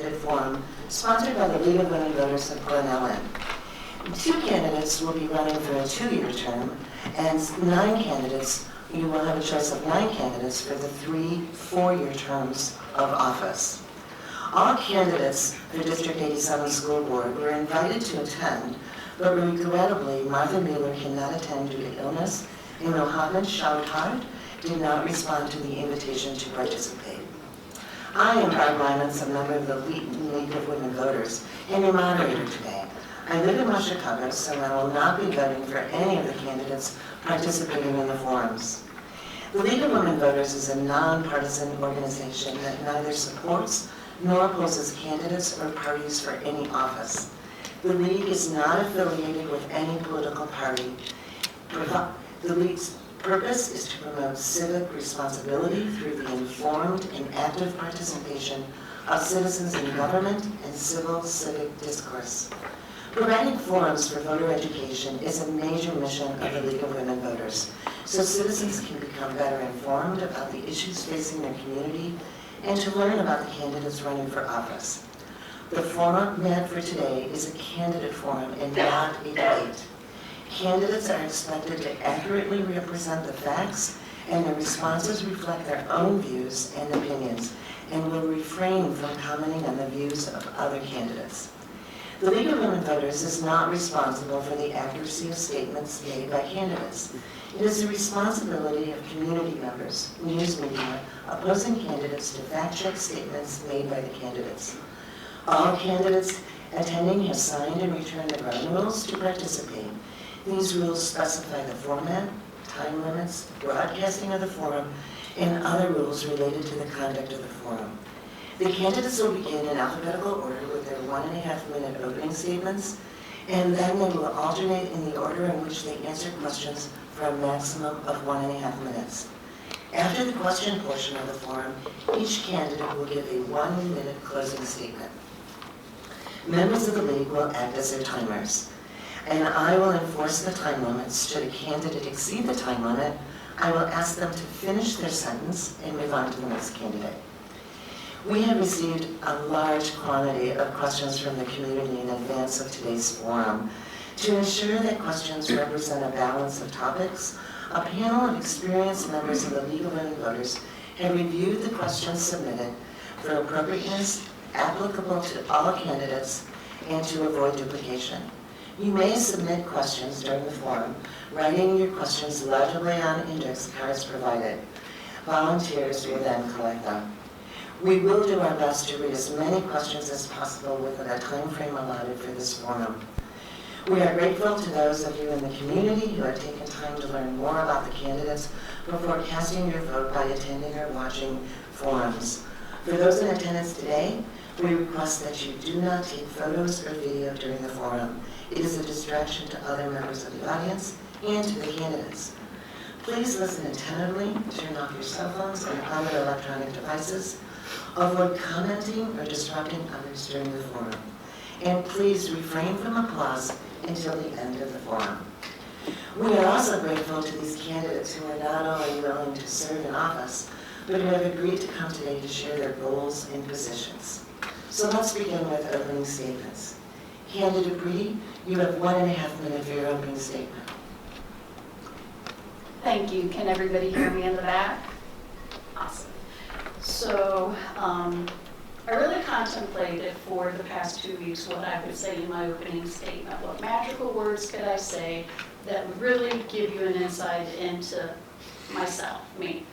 candidate forum sponsored by the League of Women Voters of Glen Ellyn. 2 candidates will be running for a 2-year term, and 9 candidates, you will have a choice of 9 candidates for the 3 4-year terms of office. All candidates for District 87 School Board were invited to attend, but regrettably, Martha Mueller cannot attend due to illness, and Mohammed Shawhart did not respond to the invitation to participate. I am Barb Lyons, a member of the League of Women Voters, and your moderator today. I live in West Chicago, so I will not be voting for any of the candidates participating in the forums. The League of Women Voters is a nonpartisan organization that neither supports nor opposes candidates or parties for any office. The League is not affiliated with any political party. The League's purpose is to promote civic responsibility through the informed and active participation of citizens in government and civil civic discourse. Providing forums for voter education is a major mission of the League of Women Voters, so citizens can become better informed about the issues facing their community and to learn about the candidates running for office. The format for today is a candidate forum and not a debate. Candidates are expected to accurately represent the facts, and their responses reflect their own views and opinions, and will refrain from commenting on the views of other candidates. The League of Women Voters is not responsible for the accuracy of statements made by candidates. It is the responsibility of community members, news media, opposing candidates to fact-check statements made by the candidates. All candidates attending have signed and returned their own rules to participate. These rules specify the format, time limits, broadcasting of the forum, and other rules related to the conduct of the forum. The candidates will begin in alphabetical order with their 1.5-minute opening statements, and then they will alternate in the order in which they answer questions for a maximum of 1.5 minutes. After the question portion of the forum, each candidate will give a 1-minute closing statement. Members of the League will act as their timers, and I will enforce the time limits. Should a candidate exceed the time limit, I will ask them to finish their sentence and move on to the next candidate. We have received a large quantity of questions from the community in advance of today's forum. To ensure that questions represent a balance of topics, a panel of experienced members of the League of Women Voters have reviewed the questions submitted for appropriateness, applicable to all candidates, and to avoid duplication. You may submit questions during the forum, writing your questions legibly on index cards provided. Volunteers will then collect them. We will do our best to read as many questions as possible within a time frame allotted for this forum. We are grateful to those of you in the community who have taken time to learn more about the candidates before casting your vote by attending or watching forums. For those in attendance today, we request that you do not take photos or video during the forum. It is a distraction to other members of the audience and to the candidates. Please listen attentively, turn off your cell phones and other electronic devices, avoid commenting or disrupting others during the forum, and please refrain from applause until the end of the forum. We are also grateful to these candidates who are not only willing to serve in office, but who have agreed to come today to share their goals and positions. So let's begin with opening statements. Candidate Breedy, you have 1.5 minutes for your opening statement. Thank you. Can everybody hear me in the back? Awesome. So I really contemplated for the past 2 weeks what I would say in my opening statement. What magical words could I say that would really give you an insight into myself, me.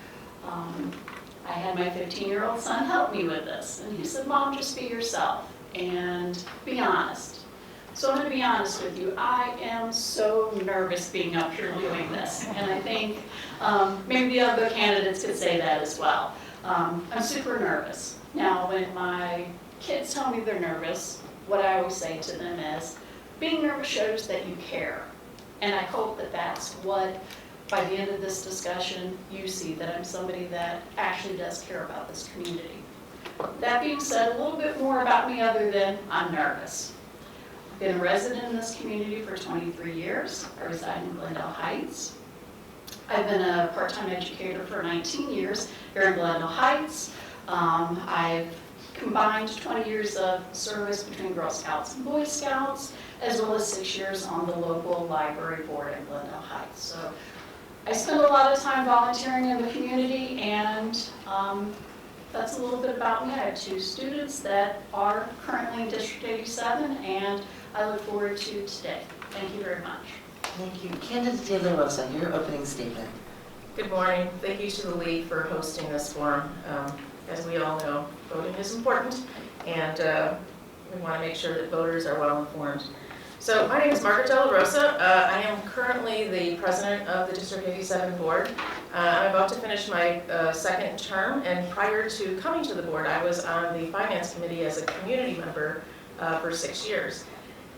I had my 15-year-old son help me with this, and he said, Mom, just be yourself and be honest. So I'm going to be honest with you. I am so nervous being up here doing this, and I think maybe the other candidates could say that as well. I'm super nervous. Now, when my kids tell me they're nervous, what I always say to them is, being nervous shows that you care. And I hope that that's what, by the end of this discussion, you see that I'm somebody that actually does care about this community. That being said, a little bit more about me other than I'm nervous. I've been a resident in this community for 23 years. I reside in Glendale Heights. I've been a part-time educator for 19 years here in Glendale Heights. I've combined 20 years of service between Girl Scouts and Boy Scouts, as well as 6 years on the local library board in Glendale Heights. So I spend a lot of time volunteering in the community, and that's a little bit about me. I have 2 students that are currently in District 87, and I look forward to today. Thank you very much. Thank you. Candidate De La Rosa, your opening statement. Good morning. Thank you to the League for hosting this forum. As we all know, voting is important, and we want to make sure that voters are well informed. So my name is Margaret De La Rosa. I am currently the president of the District 87 board. I'm about to finish my second term, and prior to coming to the board, I was on the finance committee as a community member for 6 years.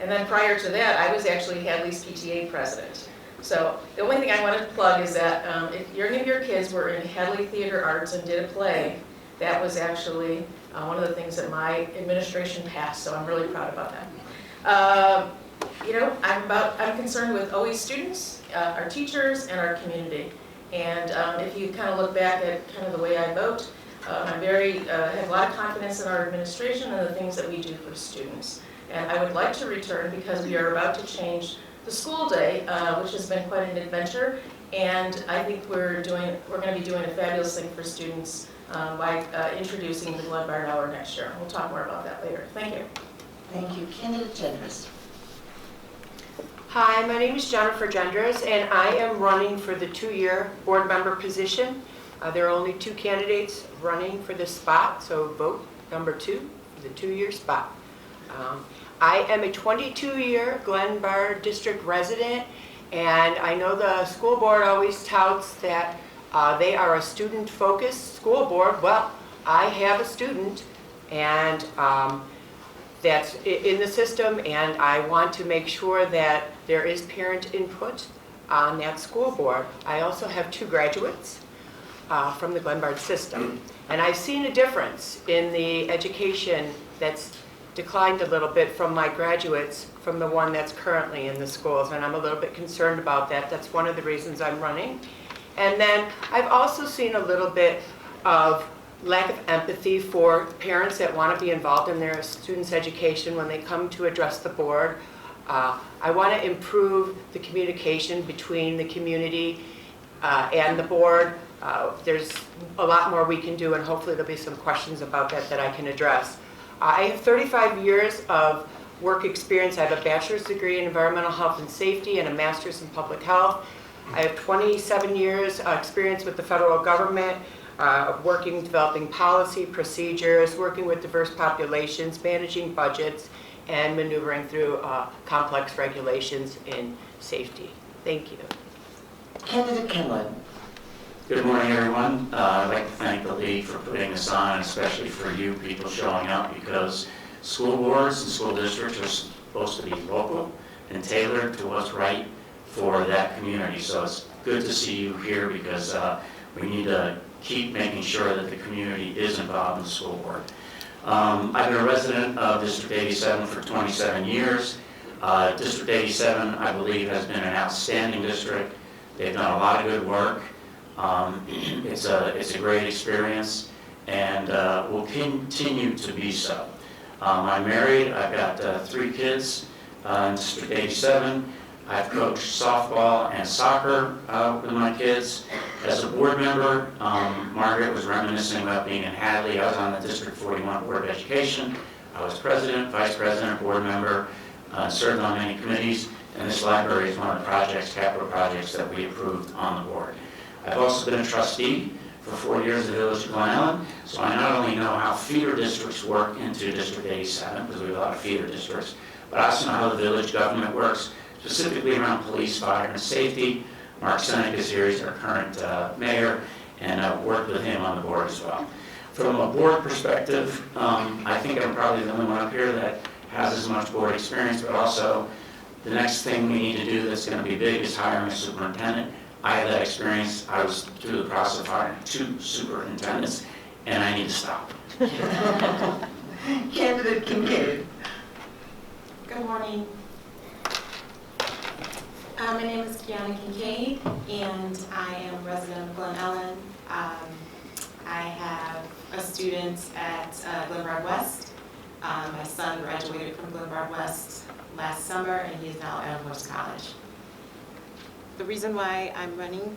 And then prior to that, I was actually Hadley's PTA president. So the only thing I wanted to plug is that if any of your kids were in Hadley Theater Arts and did a play, that was actually one of the things that my administration passed, so I'm really proud about that. You know, I'm concerned with always students, our teachers, and our community. And if you kind of look back at kind of the way I vote, I'm have a lot of confidence in our administration and the things that we do for students. And I would like to return because we are about to change the school day, which has been quite an adventure. And I think we're going to be doing a fabulous thing for students by introducing the Glen Ellyn Hour next year. We'll talk more about that later. Thank you. Thank you. Candidate Genders. Hi, my name is Jennifer Genders, and I am running for the 2-year board member position. There are only 2 candidates running for this spot, so vote number 2 for the 2-year spot. I am a 22-year Glen Ellyn District resident, and I know the school board always touts that they are a student-focused school board. Well, I have a student, and that's in the system, and I want to make sure that there is parent input on that school board. I also have 2 graduates from the Glen Ellyn system, and I've seen a difference in the education that's declined a little bit from my graduates from the one that's currently in the schools, and I'm a little bit concerned about that. That's one of the reasons I'm running. And then I've also seen a little bit of lack of empathy for parents that want to be involved in their students' education when they come to address the board. I want to improve the communication between the community and the board. There's a lot more we can do, and hopefully there'll be some questions about that I can address. I have 35 years of work experience. I have a bachelor's degree in environmental health and safety and a master's in public health. I have 27 years experience with the federal government, working, developing policy, procedures, working with diverse populations, managing budgets, and maneuvering through complex regulations in safety. Thank you. Candidate Kenwood. Good morning, everyone. I'd like to thank the League for putting this on, especially for you people showing up, because school boards and school districts are supposed to be local and tailored to what's right for that community. So it's good to see you here, because we need to keep making sure that the community is involved in the school board. I've been a resident of District 87 for 27 years. District 87, I believe, has been an outstanding district. They've done a lot of good work. It's a great experience, and will continue to be so. I'm married. I've got 3 kids in District 87. I've coached softball and soccer with my kids. As a board member, Margaret was reminiscing about being in Hadley. I was on the District 41 Board of Education. I was president, vice president, board member, served on many committees, and this library is one of the capital projects that we approved on the board. I've also been a trustee for 4 years at the Village of Glen Ellyn, so I not only know how feeder districts work into District 87, because we have a lot of feeder districts, but I also know how the village government works, specifically around police, fire, and safety. Mark Seneca is here, he's our current mayor, and I've worked with him on the board as well. From a board perspective, I think I'm probably the only one up here that has as much board experience, but also the next thing we need to do that's going to be big is hiring a superintendent. I have that experience. I was through the process of hiring 2 superintendents, and I need to stop. Candidate Kincaid. Good morning. My name is Kiana Kincaid, and I am a resident of Glen Ellyn. I have a student at Glenbard West. My son graduated from Glenbard West last summer, and he is now at Elmhurst College. The reason why I'm running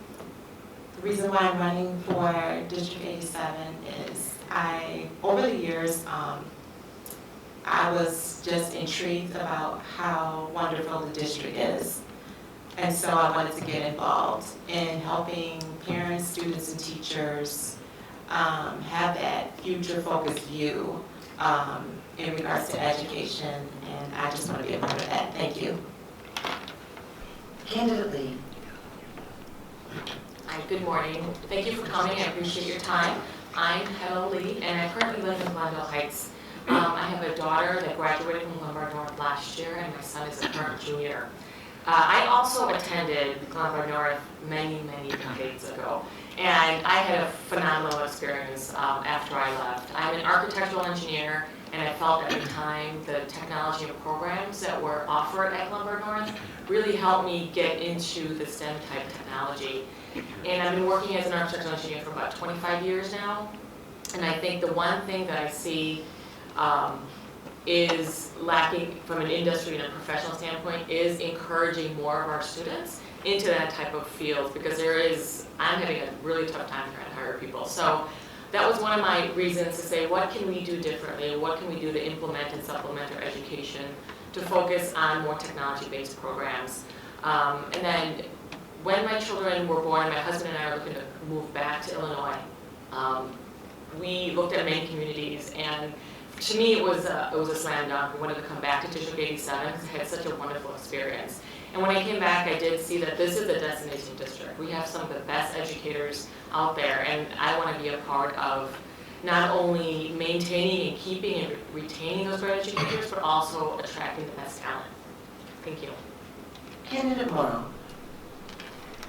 for District 87 is over the years, I was just intrigued about how wonderful the district is. And so I wanted to get involved in helping parents, students, and teachers have that future-focused view in regards to education, and I just want to be a part of that. Thank you. Candidate Lee. Hi, good morning. Thank you for coming. I appreciate your time. I'm Heather Lee, and I currently live in Glendale Heights. I have a daughter that graduated from Glenbard North last year, and my son is a current junior. I also attended Glenbard North many decades ago, and I had a phenomenal experience after I left. I'm an architectural engineer, and I felt at the time the technology and programs that were offered at Glenbard North really helped me get into the STEM type technology. And I've been working as an architectural engineer for about 25 years now, and I think the one thing that I see is lacking from an industry and a professional standpoint is encouraging more of our students into that type of field, because I'm having a really tough time trying to hire people. So that was one of my reasons to say, what can we do differently? What can we do to implement and supplement our education to focus on more technology-based programs? And then when my children were born, my husband and I are looking to move back to Illinois. We looked at many communities, and to me it was a slam dunk. We wanted to come back to District 87 because I had such a wonderful experience. And when I came back, I did see that this is a destination district. We have some of the best educators out there, and I want to be a part of not only maintaining and keeping and retaining those great educators, but also attracting the best talent. Thank you. Candidate Morrow.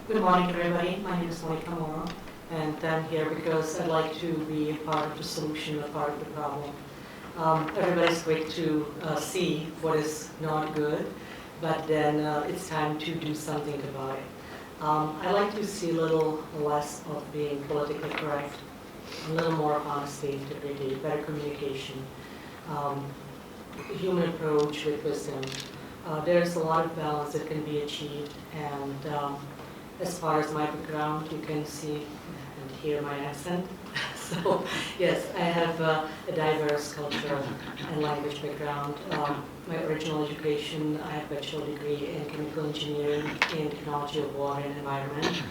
Good morning, everybody. My name is Monica Morrow, and I'm here because I'd like to be a part of the solution, a part of the problem. Everybody's quick to see what is not good, but then it's time to do something about it. I like to see a little less of being politically correct, a little more honesty, integrity, better communication, human approach with wisdom. There's a lot of balance that can be achieved, and as far as my background, you can see and hear my accent. So yes, I have a diverse cultural and language background. My original education, I have a bachelor degree in chemical engineering in technology of water and environment.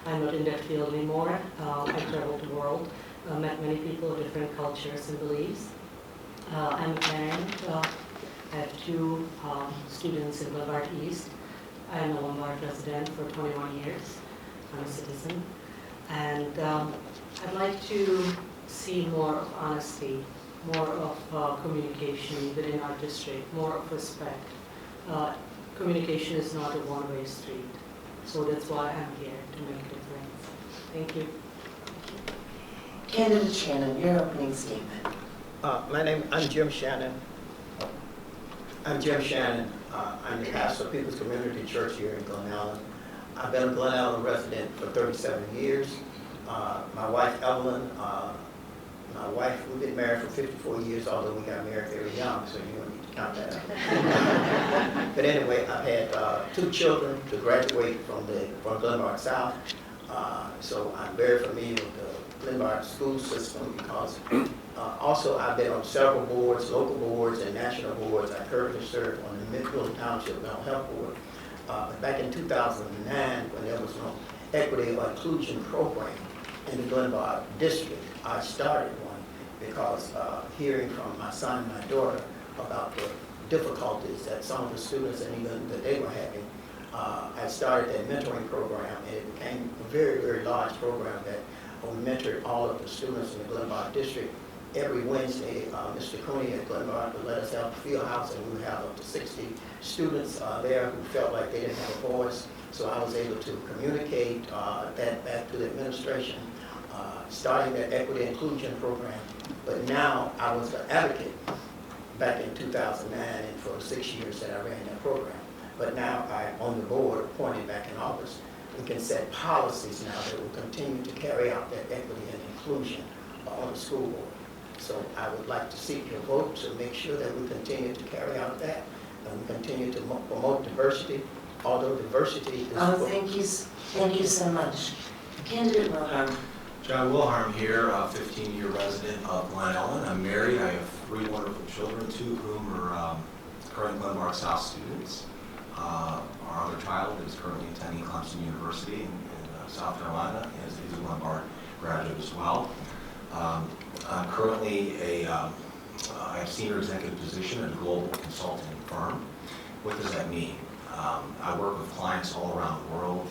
I'm not in that field anymore. I traveled the world, met many people of different cultures and beliefs. I'm a parent. I have two students in Lombard East. I'm a Lombard resident for 21 years. I'm a citizen. And I'd like to see more of honesty, more of communication within our district, more of respect. Communication is not a one-way street. So that's why I'm here, to make a difference. Thank you. Candidate Shannon, your opening statement. I'm Jim Shannon. I'm the pastor of People's Community Church here in Glen Ellyn. I've been a Glen Ellyn resident for 37 years. My wife, Evelyn, we've been married for 54 years, although we got married very young, so you don't need to count that out. But anyway, I've had 2 children to graduate from Glenbard South, so I'm very familiar with the Glenbard school system because also I've been on several boards, local boards and national boards. I currently serve on the Midfield Township Mental Health Board. But back in 2009, when there was no equity or inclusion program in the Glenbard district, I started one because hearing from my son and my daughter about the difficulties that some of the students and even that they were having, I started that mentoring program, and it became a very large program that we mentored all of the students in the Glenbard district. Every Wednesday, Mr. Cooney at Glenbard would let us have a field house, and we would have up to 60 students there who felt like they didn't have a voice. So I was able to communicate that back to the administration, starting that equity inclusion program. But now I was an advocate back in 2009 and for 6 years that I ran that program. But now I'm on the board, appointed back in August. We can set policies now that will continue to carry out that equity and inclusion on the school board. So I would like to seek your vote to make sure that we continue to carry out that and we continue to promote diversity, although diversity is... Oh, thank you so much. Candidate Wilhelm. John Wilhelm here, a 15-year resident of Glen Ellyn. I'm married. I have 3 wonderful children, 2 of whom are current Glenbard South students. Our other child is currently attending Clemson University in South Carolina, and is a Glenbard graduate as well. I'm currently I have a senior executive position at a global consulting firm. What does that mean? I work with clients all around the world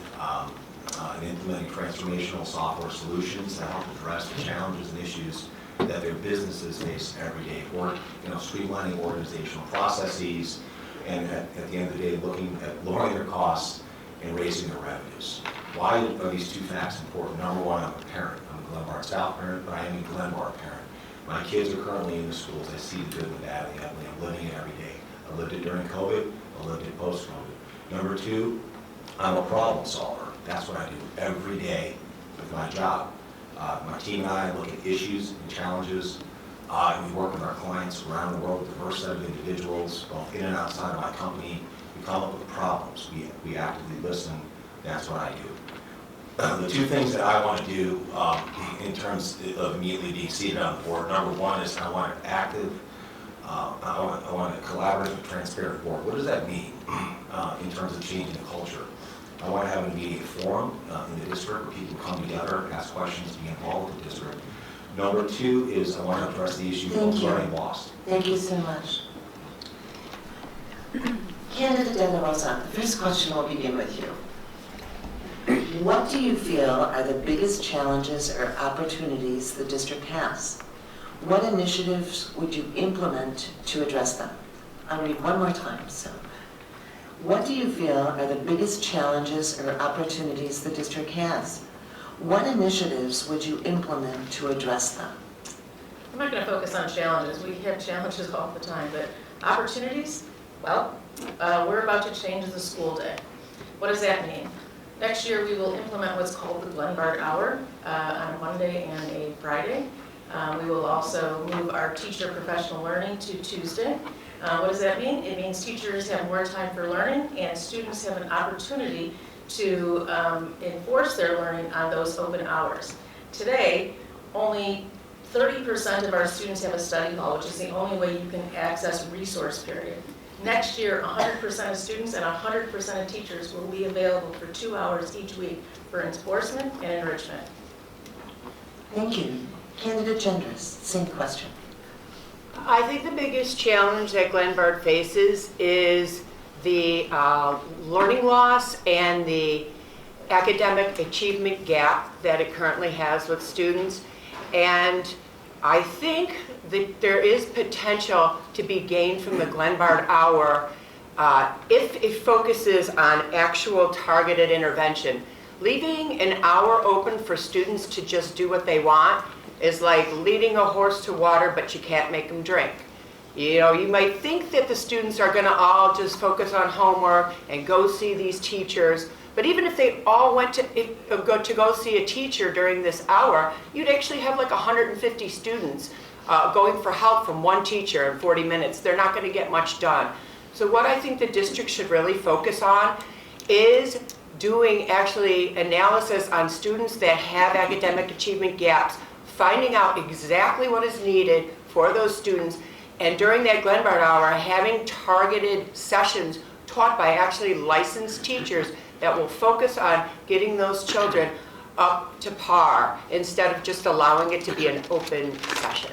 in implementing transformational software solutions that help address the challenges and issues that their businesses face every day at work, streamlining organizational processes, and at the end of the day, looking at lowering their costs and raising their revenues. Why are these 2 facts important? Number one, I'm a parent. I'm a Glenbard South parent, but I am a Glenbard parent. My kids are currently in the schools. I see the good and the bad and the ugly. I'm living it every day. I lived it during COVID. I lived it post-COVID. Number 2, I'm a problem solver. That's what I do every day with my job. My team and I look at issues and challenges. We work with our clients around the world, a diverse set of individuals, both in and outside of my company. We come up with problems. We actively listen. That's what I do. The 2 things that I want to do in terms of immediately being seated on the board, number 1 is I want an active, I want a collaborative, transparent board. What does that mean in terms of changing the culture? I want to have an immediate forum in the district where people come together, ask questions, be involved with the district. Number 2 is I want to address the issue of learning loss. Thank you so much. Candidate De La Rosa, the first question will begin with you. What do you feel are the biggest challenges or opportunities the district has? What initiatives would you implement to address them? I'll read one more time. So, what do you feel are the biggest challenges or opportunities the district has? What initiatives would you implement to address them? I'm not going to focus on challenges. We have challenges all the time, but opportunities? Well, we're about to change the school day. What does that mean? Next year, we will implement what's called the Glenbard Hour on a Monday and a Friday. We will also move our teacher professional learning to Tuesday. What does that mean? It means teachers have more time for learning and students have an opportunity to enforce their learning on those open hours. Today, only 30% of our students have a study hall, which is the only way you can access resource period. Next year, 100% of students and 100% of teachers will be available for 2 hours each week for enforcement and enrichment. Thank you. Candidate Genders, same question. I think the biggest challenge that Glenbard faces is the learning loss and the academic achievement gap that it currently has with students. And I think that there is potential to be gained from the Glenbard Hour if it focuses on actual targeted intervention. Leaving an hour open for students to just do what they want is like leading a horse to water, but you can't make them drink. You might think that the students are going to all just focus on homework and go see these teachers, but even if they all went to go see a teacher during this hour, you'd actually have like 150 students going for help from one teacher in 40 minutes. They're not going to get much done. So what I think the district should really focus on is doing actually analysis on students that have academic achievement gaps, finding out exactly what is needed for those students, and during that Glenbard Hour, having targeted sessions taught by actually licensed teachers that will focus on getting those children up to par instead of just allowing it to be an open session.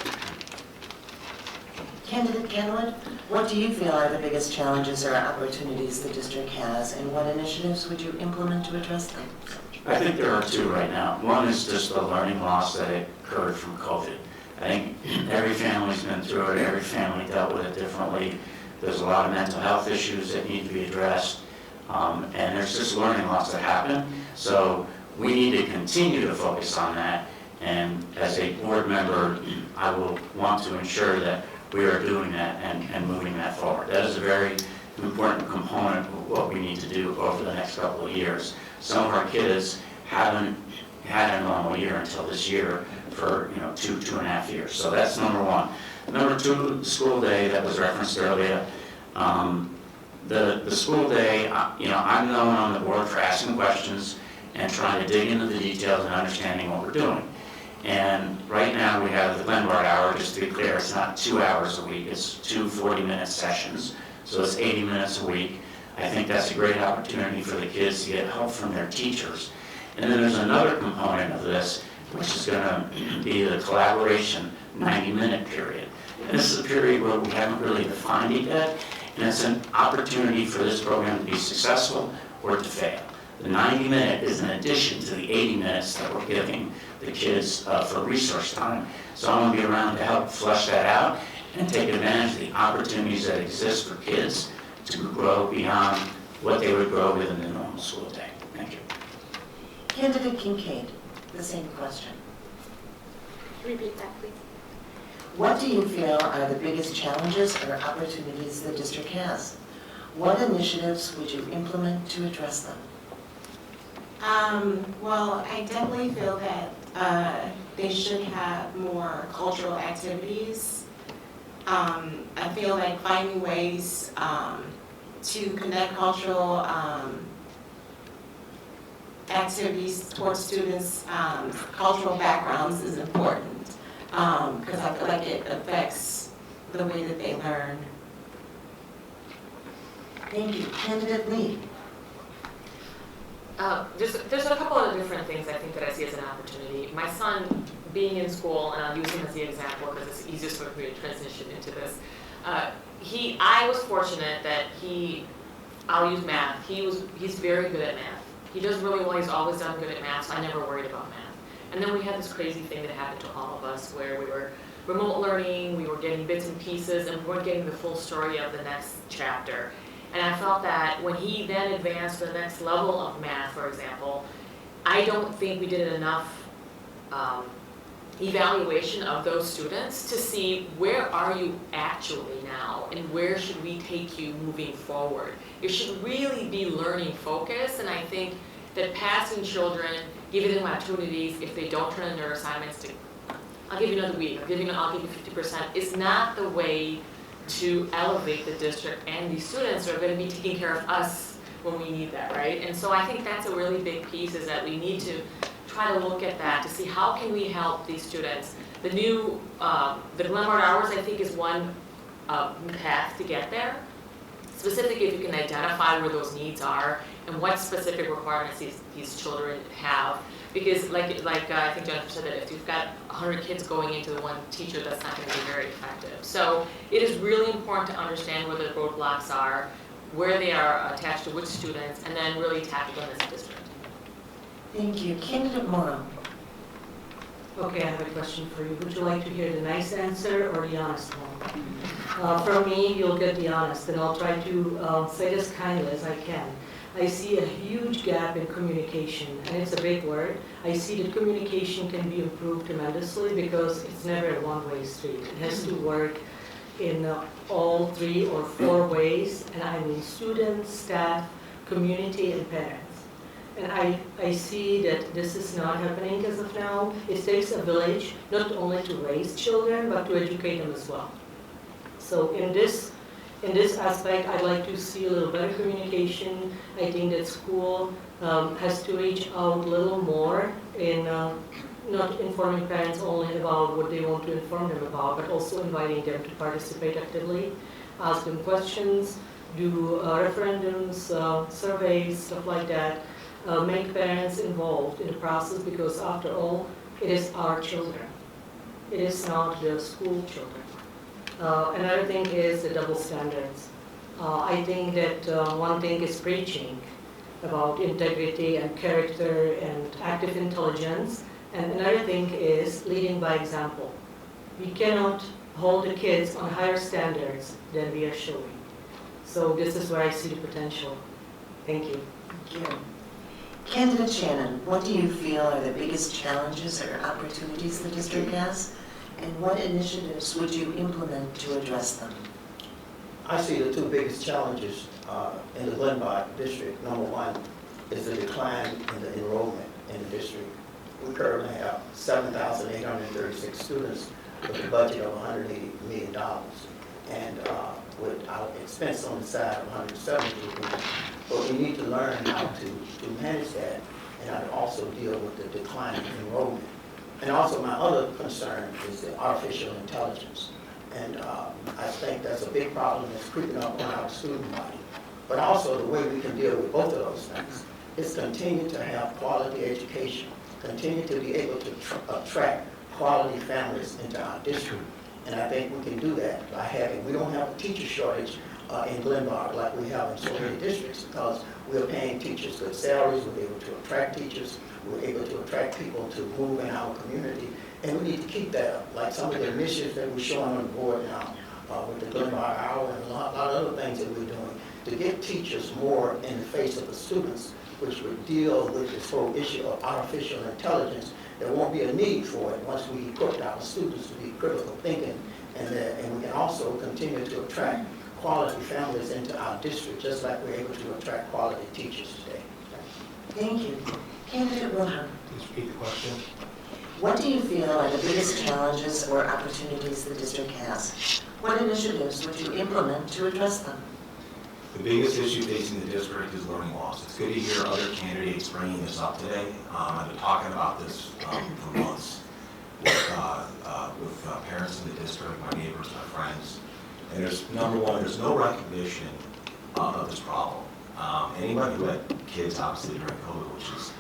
Candidate Kenwood, what do you feel are the biggest challenges or opportunities the district has, and what initiatives would you implement to address them? I think there are 2 right now. One is just the learning loss that occurred from COVID. I think every family's been through it, every family dealt with it differently. There's a lot of mental health issues that need to be addressed, and there's just learning loss that happened. So we need to continue to focus on that, and as a board member, I will want to ensure that we are doing that and moving that forward. That is a very important component of what we need to do over the next couple of years. Some of our kids haven't had a normal year until this year for, 2.5 years. So that's number one. Number two, school day that was referenced earlier. The school day, I'm known on the board for asking questions and trying to dig into the details and understanding what we're doing. And right now we have the Glenbard hour, just to be clear, it's not 2 hours a week, it's 2 40-minute sessions. So it's 80 minutes a week. I think that's a great opportunity for the kids to get help from their teachers. And then there's another component of this, which is going to be the collaboration 90-minute period. And this is a period where we haven't really defined it yet, and it's an opportunity for this program to be successful or to fail. The 90-minute is in addition to the 80 minutes that we're giving the kids for resource time. So I'm going to be around to help flesh that out and take advantage of the opportunities that exist for kids to grow beyond what they would grow within the normal school day. Thank you. Candidate Kincaid, the same question. Repeat that, please. What do you feel are the biggest challenges or opportunities the district has? What initiatives would you implement to address them? Well, I definitely feel that they should have more cultural activities. I feel like finding ways to connect cultural activities towards students' cultural backgrounds is important because I feel like it affects the way that they learn. Thank you. Candidate Lee. There's a couple of different things I think that I see as an opportunity. My son being in school, and I'll use him as the example because it's easiest for me to transition into this. I was fortunate that I'll use math. He's very good at math. He does really well. He's always done good at math, so I never worried about math. And then we had this crazy thing that happened to all of us where we were remote learning, we were getting bits and pieces, and we weren't getting the full story of the next chapter. And I felt that when he then advanced to the next level of math, for example, I don't think we did enough evaluation of those students to see where are you actually now and where should we take you moving forward. It should really be learning focused, and I think that passing children, giving them opportunities if they don't turn in their assignments to, I'll give you another week, I'll give you 50%, is not the way to elevate the district and these students who are going to be taking care of us when we need that, right? And so I think that's a really big piece, is that we need to try to look at that to see how can we help these students. The new, the Glenbard hours I think is one path to get there. Specifically if you can identify where those needs are and what specific requirements these children have. Because like I think Jennifer said, that if you've got 100 kids going into the one teacher, that's not going to be very effective. So it is really important to understand where the roadblocks are, where they are attached to which students, and then really tackle them as a district. Thank you. Candidate Morrow. Okay, I have a question for you. Would you like to hear the nice answer or the honest one? From me, you'll get the honest, and I'll try to say this kindly as I can. I see a huge gap in communication, and it's a big word. I see that communication can be improved tremendously because it's never a one-way street. It has to work in all 3 or 4 ways, and I mean students, staff, community, and parents. And I see that this is not happening as of now. It takes a village not only to raise children, but to educate them as well. So in this aspect, I'd like to see a little better communication. I think that school has to reach out a little more in not informing parents only about what they want to inform them about, but also inviting them to participate actively, ask them questions, do referendums, surveys, stuff like that. Make parents involved in the process, because after all, it is our children. It is not the school children. Another thing is the double standards. I think that one thing is preaching about integrity and character and active intelligence, and another thing is leading by example. We cannot hold the kids on higher standards than we are showing. So this is where I see the potential. Thank you. Thank you. Candidate Shannon, what do you feel are the biggest challenges or opportunities the district has? And what initiatives would you implement to address them? I see the 2 biggest challenges in the Glenbard district. Number 1 is the decline in the enrollment in the district. We currently have 7,836 students with a budget of $180 million. And with our expense on the side of 170 million. But we need to learn how to manage that and how to also deal with the decline in enrollment. And also my other concern is the artificial intelligence. And I think that's a big problem that's creeping up on our student body. But also the way we can deal with both of those things is continue to have quality education, continue to be able to attract quality families into our district. And I think we can do that by we don't have a teacher shortage in Glenbard like we have in so many districts, because we're paying teachers good salaries, we're able to attract teachers, we're able to attract people to move in our community, and we need to keep that up. Like some of the initiatives that we're showing on the board now with the Glenbard Hour and a lot of other things that we're doing to get teachers more in the face of the students, which would deal with this whole issue of artificial intelligence. There won't be a need for it once we equip our students to be critical thinking, and we can also continue to attract quality families into our district, just like we're able to attract quality teachers today. Thank you. Candidate Wilhelm, Please repeat the question. what do you feel are the biggest challenges or opportunities the district has? What initiatives would you implement to address them? The biggest issue facing the district is learning loss. It's good to hear other candidates bringing this up today. I've been talking about this for months with parents in the district, my neighbors, my friends. And number one, there's no recognition of this problem. Anybody who had kids, obviously, during COVID, which is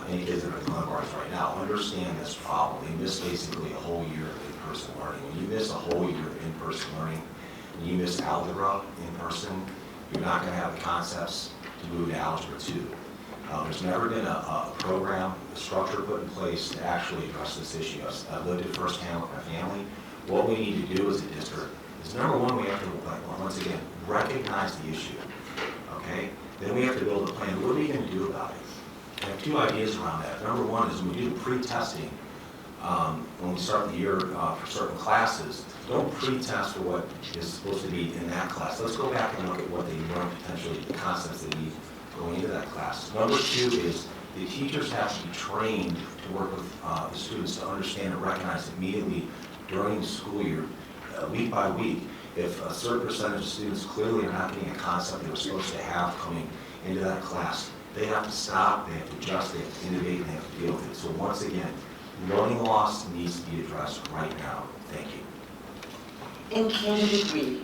any kids that are in Glenbard right now, understand this problem. They miss basically a whole year of in-person learning. When you miss a whole year of in-person learning, when you miss algebra in person, you're not going to have the concepts to move to Algebra 2. There's never been a program, a structure put in place to actually address this issue. I've lived it firsthand with my family. What we need to do as a district is, number one, we have to, once again, recognize the issue, okay? Then we have to build a plan. What are we going to do about it? I have two ideas around that. Number one is when we do pre-testing, when we start the year for certain classes, don't pre-test for what is supposed to be in that class. Let's go back and look at what they learned, potentially the concepts they need going into that class. Number two is the teachers have to be trained to work with the students to understand and recognize immediately during the school year, week by week, if a certain percentage of students clearly are not getting a concept they were supposed to have coming into that class. They have to stop, they have to adjust, they have to innovate, and they have to deal with it. So once again, learning loss needs to be addressed right now. Thank you. And Candidate Reed.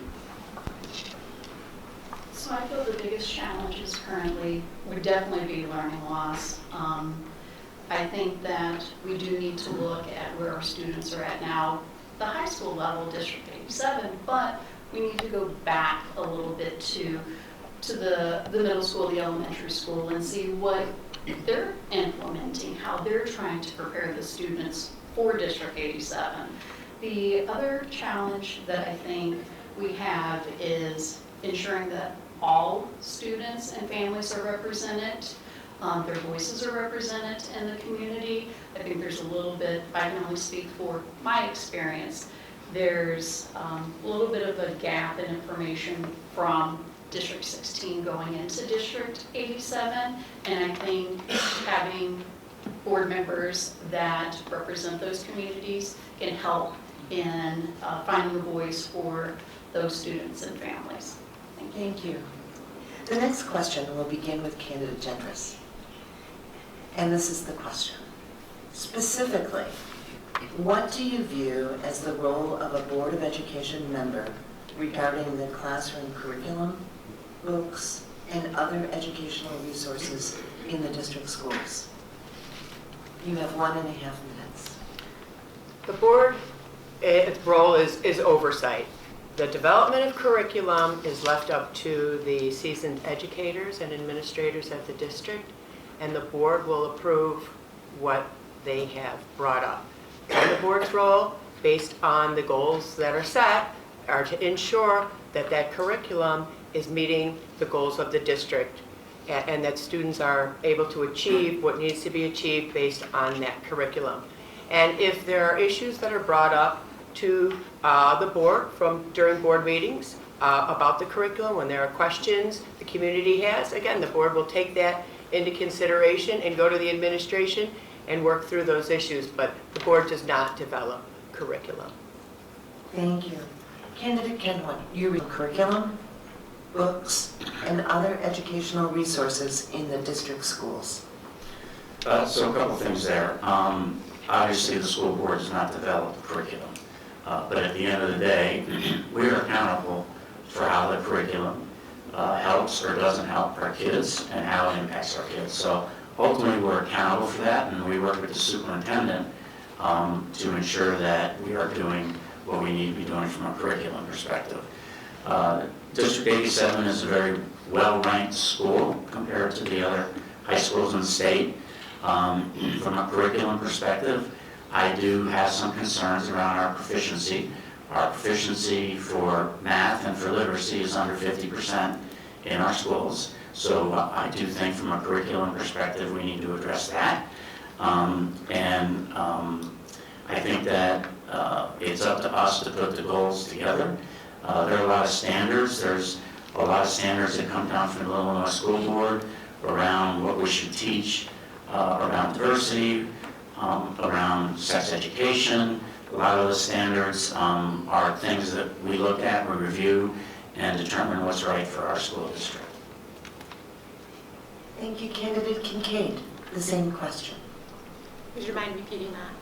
So I feel the biggest challenges currently would definitely be learning loss. I think that we do need to look at where our students are at now, the high school level, District 87, but we need to go back a little bit to the middle school, the elementary school, and see what they're implementing, how they're trying to prepare the students for District 87. The other challenge that I think we have is ensuring that all students and families are represented, their voices are represented in the community. I think there's a little bit, I can only speak for my experience, there's a little bit of a gap in information from District 16 going into District 87, and I think having board members that represent those communities can help in finding a voice for those students and families. Thank you. The next question will begin with Candidate Gendris. And this is the question. Specifically, what do you view as the role of a Board of Education member regarding the classroom curriculum, books, and other educational resources in the district schools? You have 1.5 minutes. The board, its role is oversight. The development of curriculum is left up to the seasoned educators and administrators at the district, and the board will approve what they have brought up. And the board's role, based on the goals that are set, are to ensure that that curriculum is meeting the goals of the district, and that students are able to achieve what needs to be achieved based on that curriculum. And if there are issues that are brought up to the board during board meetings about the curriculum, when there are questions the community has, again, the board will take that into consideration and go to the administration and work through those issues, but the board does not develop curriculum. Thank you. Candidate Kenwood, you read curriculum, books, and other educational resources in the district schools. So a couple things there. Obviously, the school board does not develop the curriculum, but at the end of the day, we are accountable for how the curriculum helps or doesn't help our kids and how it impacts our kids. So ultimately, we're accountable for that, and we work with the superintendent to ensure that we are doing what we need to be doing from a curriculum perspective. District 87 is a very well-ranked school compared to the other high schools in the state. From a curriculum perspective, I do have some concerns around our proficiency. Our proficiency for math and for literacy is under 50% in our schools. So I do think from a curriculum perspective, we need to address that. I think that it's up to us to put the goals together. There are a lot of standards. There's a lot of standards that come down from the Illinois School Board around what we should teach, around diversity, around sex education. A lot of those standards are things that we look at, we review, and determine what's right for our school district. Thank you, Candidate Kincaid. The same question. Would you mind repeating that?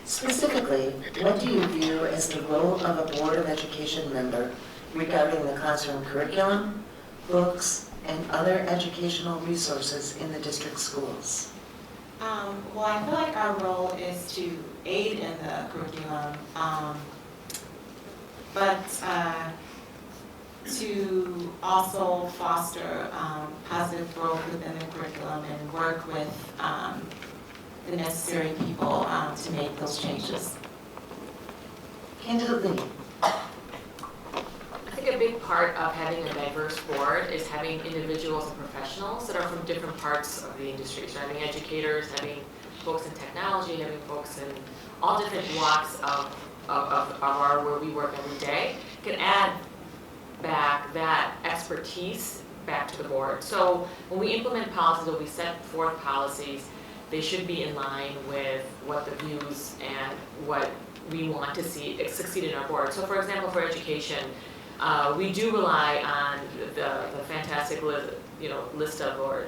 Specifically, what do you view as the role of a Board of Education member regarding the classroom curriculum, books, and other educational resources in the district schools? Well, I feel like our role is to aid in the curriculum, but to also foster positive growth within the curriculum and work with the necessary people to make those changes. Candidate Lee. I think a big part of having a diverse board is having individuals and professionals that are from different parts of the industry. So having educators, having folks in technology, having folks in all different walks of our where we work every day can add back that expertise back to the board. So when we implement policies or we set forth policies, they should be in line with what the views and what we want to see succeed in our board. So for example, for education, we do rely on the fantastic list of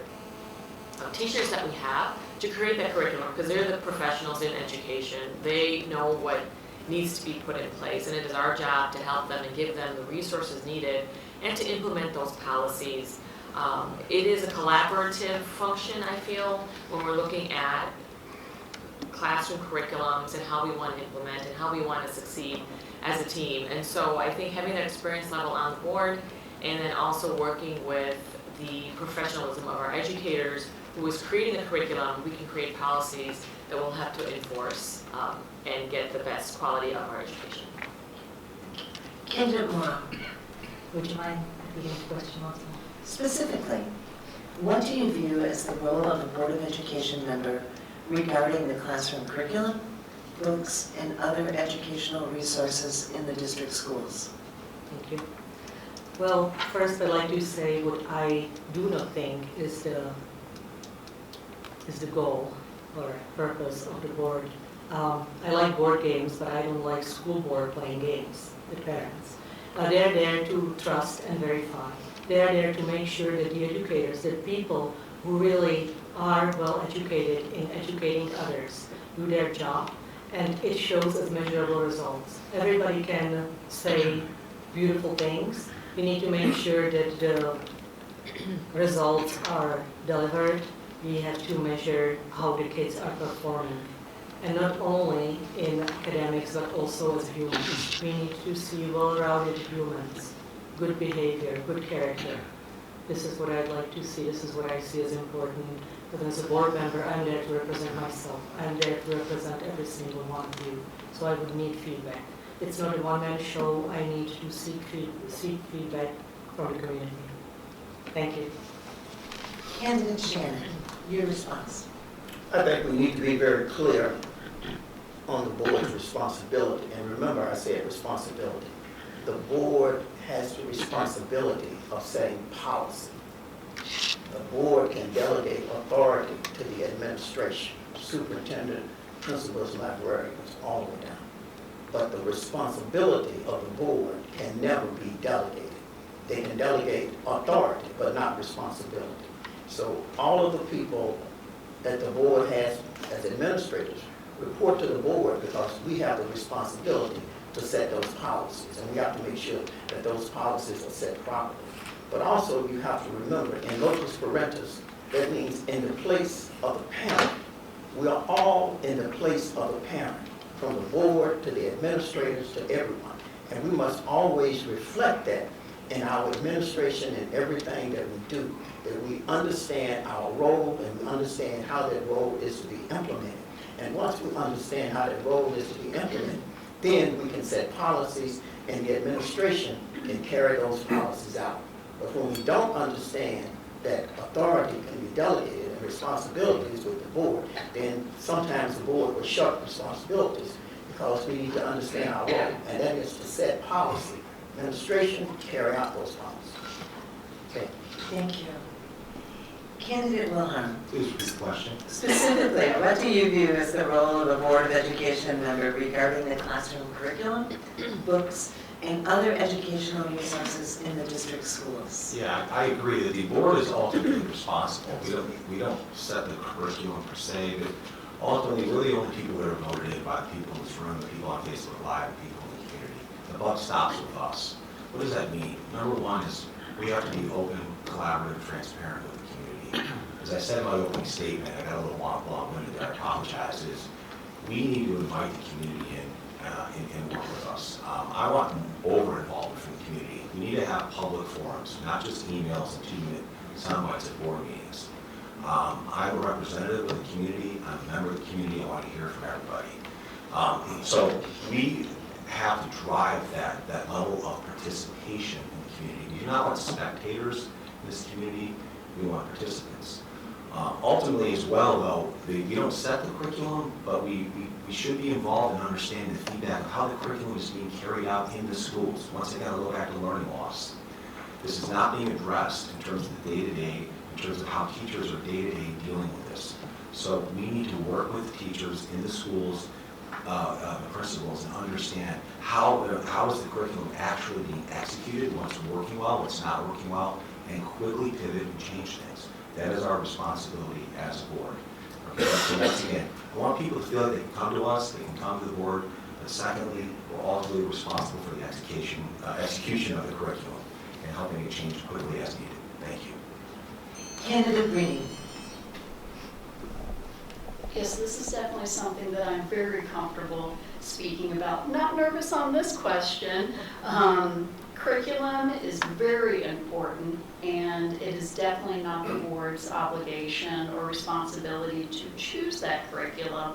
teachers that we have to create that curriculum, because they're the professionals in education. They know what needs to be put in place, and it is our job to help them and give them the resources needed and to implement those policies. It is a collaborative function, I feel, when we're looking at classroom curriculums and how we want to implement and how we want to succeed as a team. And so I think having that experience level on the board and then also working with the professionalism of our educators who is creating the curriculum, we can create policies that we'll have to enforce and get the best quality of our education. Candidate Morrow. Would you mind repeating the question also? Specifically, what do you view as the role of a Board of Education member regarding the classroom curriculum, books, and other educational resources in the district schools? Thank you. Well, first I'd like to say what I do not think is the goal or purpose of the board. I like board games, but I don't like school board playing games with parents. They're there to trust and verify. They're there to make sure that the educators, that people who really are well educated in educating others, do their job, and it shows as measurable results. Everybody can say beautiful things. We need to make sure that the results are delivered. We have to measure how the kids are performing. And not only in academics, but also as humans. We need to see well-rounded humans, good behavior, good character. This is what I'd like to see. This is what I see as important. But as a board member, I'm there to represent myself. I'm there to represent every single one of you. So I would need feedback. It's not a one-man show. I need to seek feedback from the community. Thank you. Candidate Shannon, your response. I think we need to be very clear on the board's responsibility. And remember, I said responsibility. The board has the responsibility of setting policy. The board can delegate authority to the administration. superintendent, principals, librarians, all the way down. But the responsibility of the board can never be delegated. They can delegate authority, but not responsibility. So all of the people that the board has as administrators report to the board because we have the responsibility to set those policies, and we have to make sure that those policies are set properly. But also, you have to remember, in locus parentis, that means in the place of the parent. We are all in the place of the parent, from the board to the administrators to everyone. And we must always reflect that in our administration and everything that we do, that we understand our role and we understand how that role is to be implemented. And once we understand how that role is to be implemented, then we can set policies and the administration can carry those policies out. But when we don't understand that authority can be delegated and responsibilities with the board, then sometimes the board will shirk responsibilities because we need to understand our role, and that is to set policy. Administration carry out those policies. Okay. Thank you. Candidate Wilhelm, Please repeat the question. specifically, what do you view as the role of a Board of Education member regarding the classroom curriculum, books, and other educational resources in the district schools? Yeah, I agree that the board is ultimately responsible. We don't set the curriculum per se, but ultimately we're the only people that are voted in by the people in this room, the people on Facebook Live, the people in the community. The buck stops with us. What does that mean? Number one is we have to be open, collaborative, transparent with the community. As I said in my opening statement, I got a little long-winded there, I apologize, is we need to invite the community in and work with us. I want over-involvement from the community. We need to have public forums, not just emails and 2-minute sound bites at board meetings. I'm a representative of the community, I'm a member of the community, I want to hear from everybody. So we have to drive that level of participation in the community. We do not want spectators in this community, we want participants. Ultimately as well though, we don't set the curriculum, but we should be involved in understanding the feedback of how the curriculum is being carried out in the schools. Once again, I look back to learning loss. This is not being addressed in terms of the day-to-day, in terms of how teachers are day-to-day dealing with this. So we need to work with teachers in the schools, the principals, and understand how is the curriculum actually being executed, what's working well, what's not working well, and quickly pivot and change things. That is our responsibility as a board. Okay, so once again, I want people to feel like they can come to us, they can come to the board, but secondly, we're ultimately responsible for the execution of the curriculum and helping it change quickly as needed. Thank you. Candidate Green. Yes, this is definitely something that I'm very comfortable speaking about. Not nervous on this question. Curriculum is very important, and it is definitely not the board's obligation or responsibility to choose that curriculum.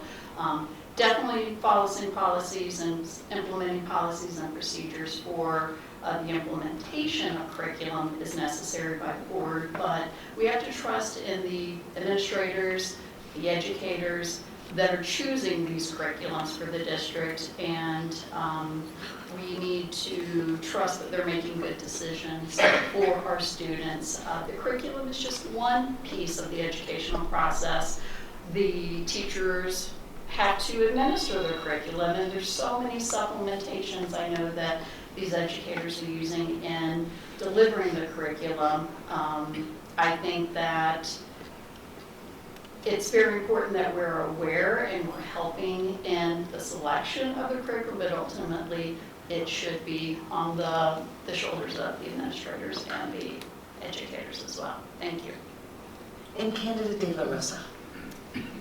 Definitely following policies and implementing policies and procedures for the implementation of curriculum is necessary by the board, but we have to trust in the administrators, the educators that are choosing these curriculums for the district, and we need to trust that they're making good decisions for our students. The curriculum is just one piece of the educational process. The teachers have to administer their curriculum, and there's so many supplementations I know that these educators are using in delivering the curriculum. I think that it's very important that we're aware and we're helping in the selection of the curriculum, but ultimately it should be on the shoulders of the administrators and the educators as well. Thank you. And Candidate De La Rosa.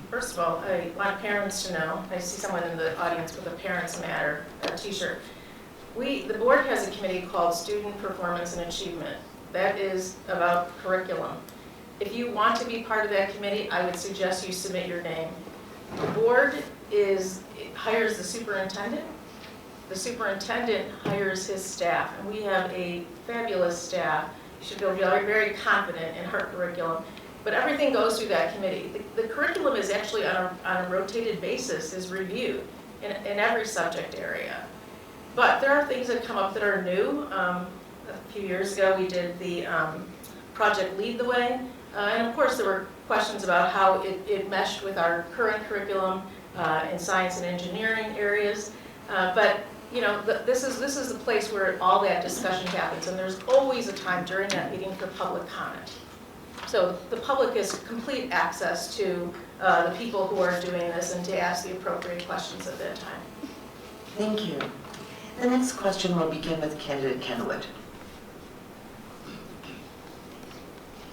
First of all, I want parents to know, I see someone in the audience with a Parents Matter t-shirt. The board has a committee called Student Performance and Achievement. That is about curriculum. If you want to be part of that committee, I would suggest you submit your name. The board hires the superintendent. The superintendent hires his staff, and we have a fabulous staff. You should feel very, very confident in her curriculum. But everything goes through that committee. The curriculum is actually on a rotated basis, is reviewed in every subject area. But there are things that come up that are new. A few years ago, we did the Project Lead the Way. And of course, there were questions about how it meshed with our current curriculum in science and engineering areas. But you know, this is the place where all that discussion happens, and there's always a time during that meeting for public comment. So the public has complete access to the people who are doing this and to ask the appropriate questions at that time. Thank you. The next question will begin with candidate Kenwood.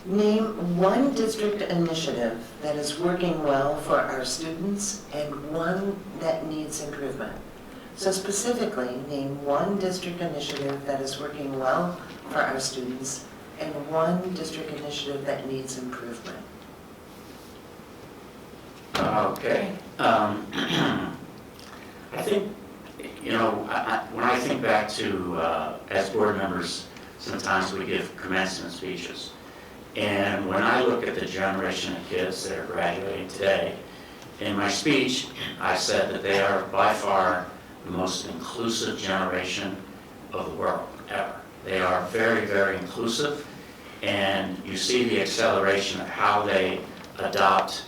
Name one district initiative that is working well for our students and one that needs improvement. So specifically, name one district initiative that is working well for our students and one district initiative that needs improvement. Okay. I think, you know, when I think back to, as board members, sometimes we give commencement speeches. And when I look at the generation of kids that are graduating today, in my speech, I said that they are by far the most inclusive generation of the world ever. They are very, very inclusive, and you see the acceleration of how they adopt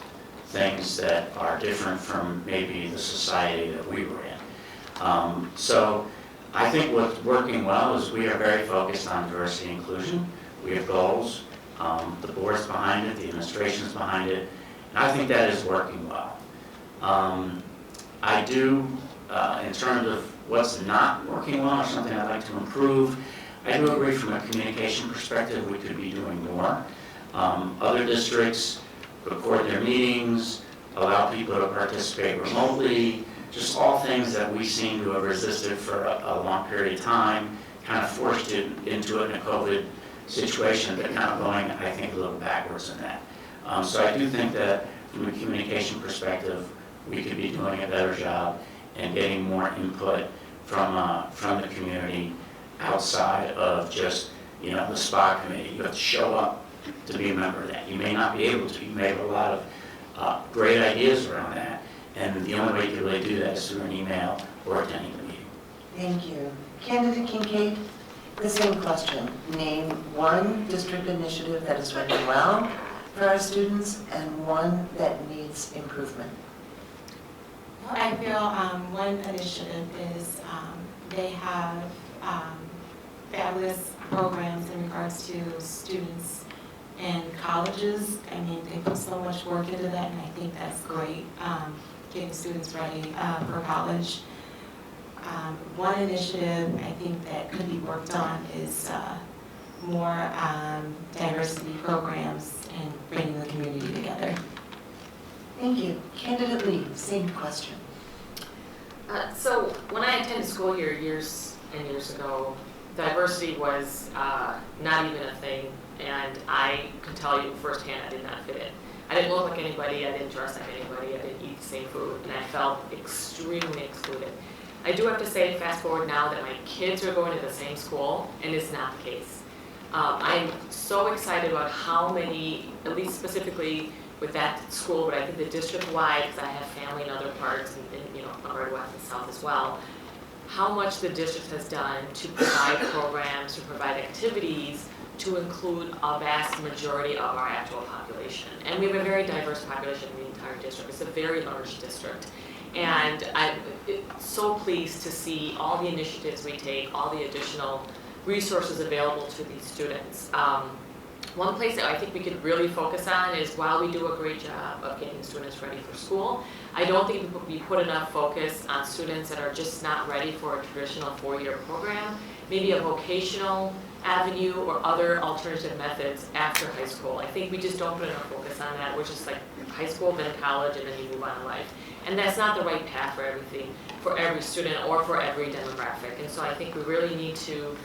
things that are different from maybe the society that we were in. So I think what's working well is we are very focused on diversity and inclusion. We have goals. The board's behind it, the administration's behind it, and I think that is working well. I do, in terms of what's not working well or something I'd like to improve, I do agree from a communication perspective we could be doing more. Other districts record their meetings, allow people to participate remotely, just all things that we seem to have resisted for a long period of time, kind of forced it into it in a COVID situation, but now going, I think, a little backwards in that. So I do think that from a communication perspective, we could be doing a better job and getting more input from the community outside of just, you know, the SPA committee. You have to show up to be a member of that. You may not be able to. You may have a lot of great ideas around that, and the only way you can really do that is through an email or attending the meeting. Thank you. Candidate Kincaid, the same question. Name one district initiative that is working well for our students and one that needs improvement. I feel one initiative is they have fabulous programs in regards to students in colleges. I mean, they put so much work into that, and I think that's great, getting students ready for college. One initiative I think that could be worked on is more diversity programs and bringing the community together. Thank you. Candidate Lee, same question. So when I attended school here years and years ago, diversity was not even a thing, and I can tell you firsthand I did not fit in. I didn't look like anybody, I didn't dress like anybody, I didn't eat the same food, and I felt extremely excluded. I do have to say, fast forward now, that my kids are going to the same school, and it's not the case. I'm so excited about how many, at least specifically with that school, but I think the district-wide, because I have family in other parts, and you know, upper west and south as well, how much the district has done to provide programs, to provide activities, to include a vast majority of our actual population. And we have a very diverse population in the entire district. It's a very large district. And I'm so pleased to see all the initiatives we take, all the additional resources available to these students. One place that I think we could really focus on is, while we do a great job of getting students ready for school, I don't think we put enough focus on students that are just not ready for a traditional four-year program, maybe a vocational avenue or other alternative methods after high school. I think we just don't put enough focus on that. We're just like high school, then college, and then you move on in life. And that's not the right path for everything, for every student or for every demographic. And so I think we really need to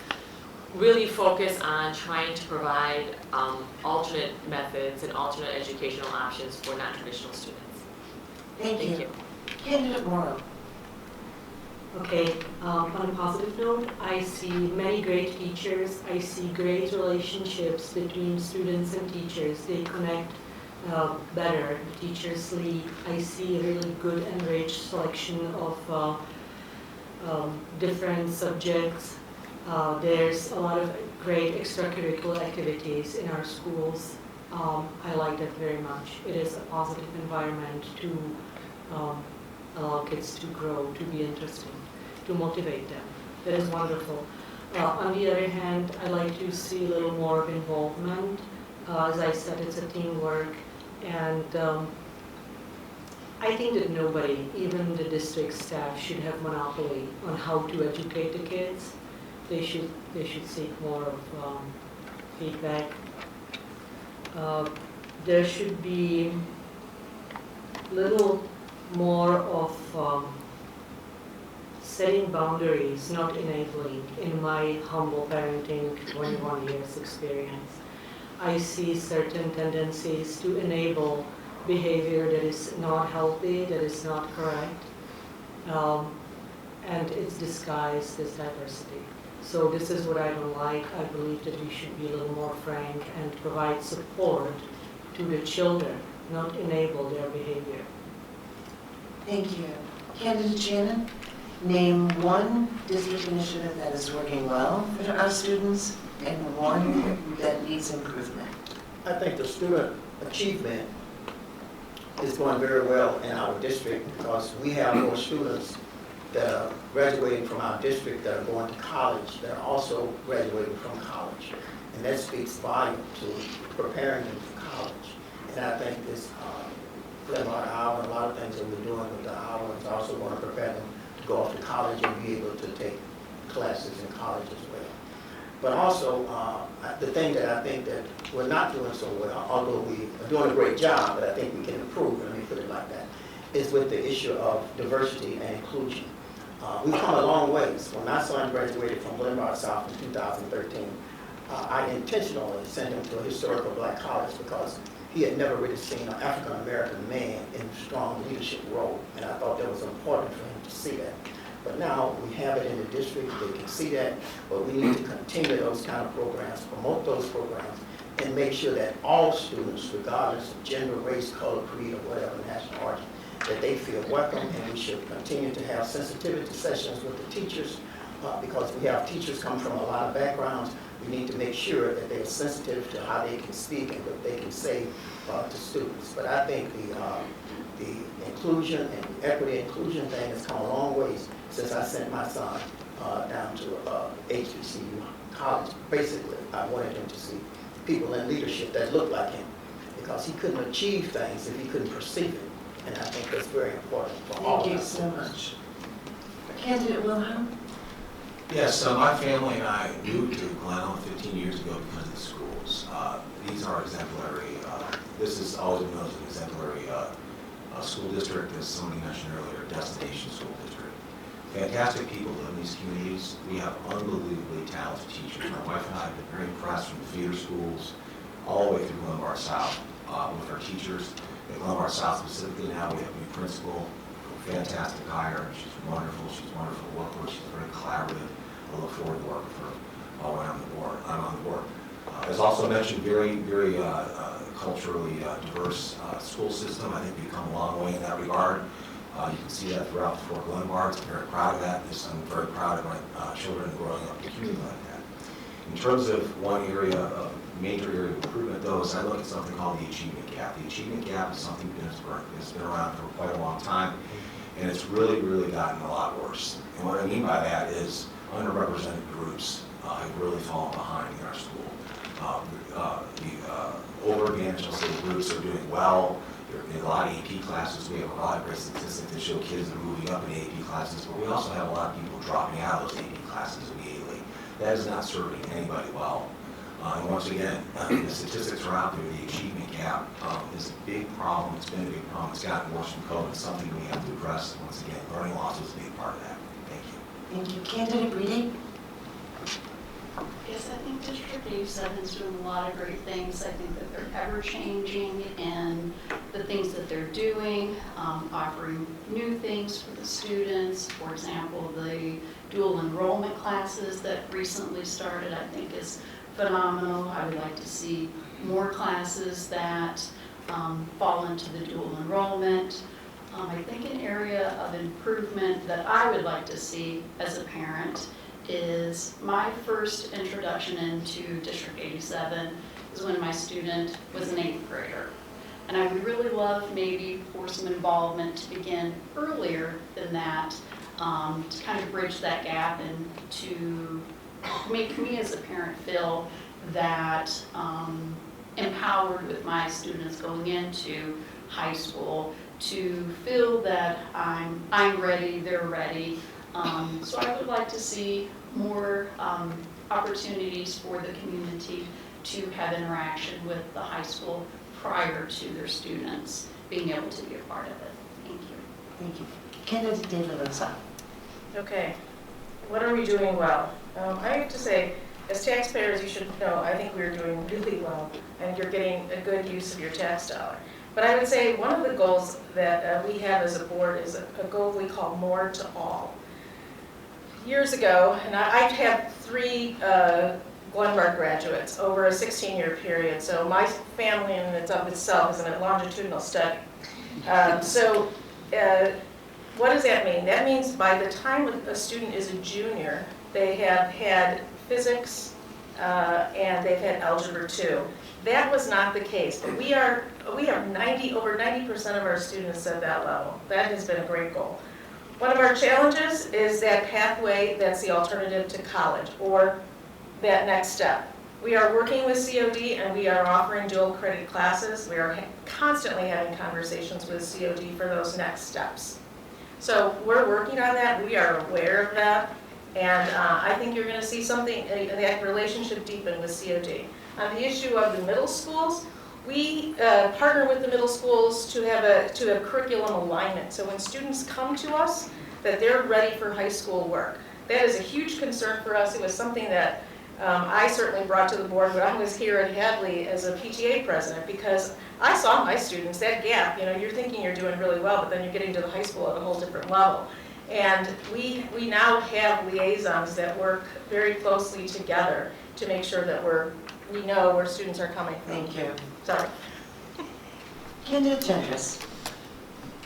really focus on trying to provide alternate methods and alternate educational options for non-traditional students. Thank you. Candidate Morrow. Okay, on a positive note, I see many great teachers. I see great relationships between students and teachers. They connect better. The teachers lead. I see a really good and rich selection of different subjects. There's a lot of great extracurricular activities in our schools. I like that very much. It is a positive environment to allow kids to grow, to be interested, to motivate them. That is wonderful. On the other hand, I like to see a little more of involvement. As I said, it's a teamwork, and I think that nobody, even the district staff, should have monopoly on how to educate the kids. They should seek more of feedback. There should be little more of setting boundaries, not enabling, in my humble parenting 21 years experience. I see certain tendencies to enable behavior that is not healthy, that is not correct, and it's disguised as diversity. So this is what I don't like. I believe that we should be a little more frank and provide support to the children, not enable their behavior. Thank you. Candidate Shannon, name one district initiative that is working well for our students and one that needs improvement. I think the student achievement is going very well in our district because we have more students that are graduating from our district that are going to college, that are also graduating from college. And that speaks volume to preparing them for college. And I think this Glenmark Hour and a lot of things that we're doing with the hour is also going to prepare them to go off to college and be able to take classes in college as well. But also, the thing that I think that we're not doing so well, although we are doing a great job, but I think we can improve, let me put it like that, is with the issue of diversity and inclusion. We've come a long ways. When my son graduated from Glenmark South in 2013, I intentionally sent him to a historical black college because he had never really seen an African-American man in a strong leadership role, and I thought that was important for him to see that. But now we have it in the district, they can see that, but we need to continue those kind of programs, promote those programs, and make sure that all students, regardless of gender, race, color, creed, or whatever national origin, that they feel welcome, and we should continue to have sensitivity sessions with the teachers, because we have teachers come from a lot of backgrounds. We need to make sure that they are sensitive to how they can speak and what they can say to students. But I think the inclusion and the equity inclusion thing has come a long ways since I sent my son down to HBCU college. Basically, I wanted him to see people in leadership that looked like him because he couldn't achieve things if he couldn't perceive it. And I think that's very important for all of us. Thank you so much. Candidate Wilhelm? Yes, my family and I moved to Glen Ellyn 15 years ago because of the schools. These are exemplary. This has always been known as an exemplary school district, as somebody mentioned earlier, destination school district. Fantastic people live in these communities. We have unbelievably talented teachers. My wife and I have been very impressed from the feeder schools all the way through Glenmark South with our teachers. At Glenmark South specifically now, we have a new principal, fantastic hire. She's wonderful to work with. She's very collaborative. I look forward to working with her when I'm on the board. As also mentioned, very culturally diverse school system. I think we've come a long way in that regard. You can see that throughout the Fort Glenmarks. I'm very proud of that. I'm very proud of my children growing up in a community like that. In terms of one area, a major area of improvement, though, is I look at something called the achievement gap. The achievement gap is something that's been around for quite a long time, and it's really gotten a lot worse. And what I mean by that is underrepresented groups have really fallen behind in our school. The over-advantaged, I'll say, groups are doing well. In a lot of AP classes, we have a lot of great statistics that show kids that are moving up in AP classes, but we also have a lot of people dropping out of those AP classes immediately. That is not serving anybody well. And once again, the statistics are out there. The achievement gap is a big problem. It's been a big problem. It's gotten worse from COVID. It's something we have to address. Once again, learning loss is a big part of that. Thank you. Thank you. Candidate Breeding? Yes, I think District 87 is doing a lot of great things. I think that they're ever changing in the things that they're doing, offering new things for the students. For example, the dual enrollment classes that recently started, I think is phenomenal. I would like to see more classes that fall into the dual enrollment. I think an area of improvement that I would like to see as a parent is my first introduction into District 87 is when my student was an 8th grader. And I would really love maybe for some involvement to begin earlier than that, to kind of bridge that gap and to make me as a parent feel that empowered with my students going into high school, to feel that I'm ready, they're ready. So I would like to see more opportunities for the community to have interaction with the high school prior to their students being able to be a part of it. Thank you. Thank you. Candidate David Rosa. Okay, what are we doing well? I have to say, as taxpayers, you should know, I think we're doing really well, and you're getting a good use of your tax dollar. But I would say one of the goals that we have as a board is a goal we call more to all. Years ago, and I've had 3 Glenbard graduates over a 16-year period, so my family in and of itself is a longitudinal study. What does that mean? That means by the time a student is a junior, they have had physics and they've had algebra 2. That was not the case, but we have over 90% of our students at that level. That has been a great goal. One of our challenges is that pathway that's the alternative to college, or that next step. We are working with COD and we are offering dual credit classes. We are constantly having conversations with COD for those next steps. So we're working on that, we are aware of that, and I think you're going to see something, that relationship deepen with COD. On the issue of the middle schools, we partner with the middle schools to have curriculum alignment. So when students come to us, that they're ready for high school work. That is a huge concern for us. It was something that I certainly brought to the board when I was here at Hadley as a PTA president, because I saw my students, that gap, you're thinking you're doing really well, but then you're getting to the high school at a whole different level. And we now have liaisons that work very closely together to make sure that we know where students are coming from. Thank you. Sorry. Candidate Gendris.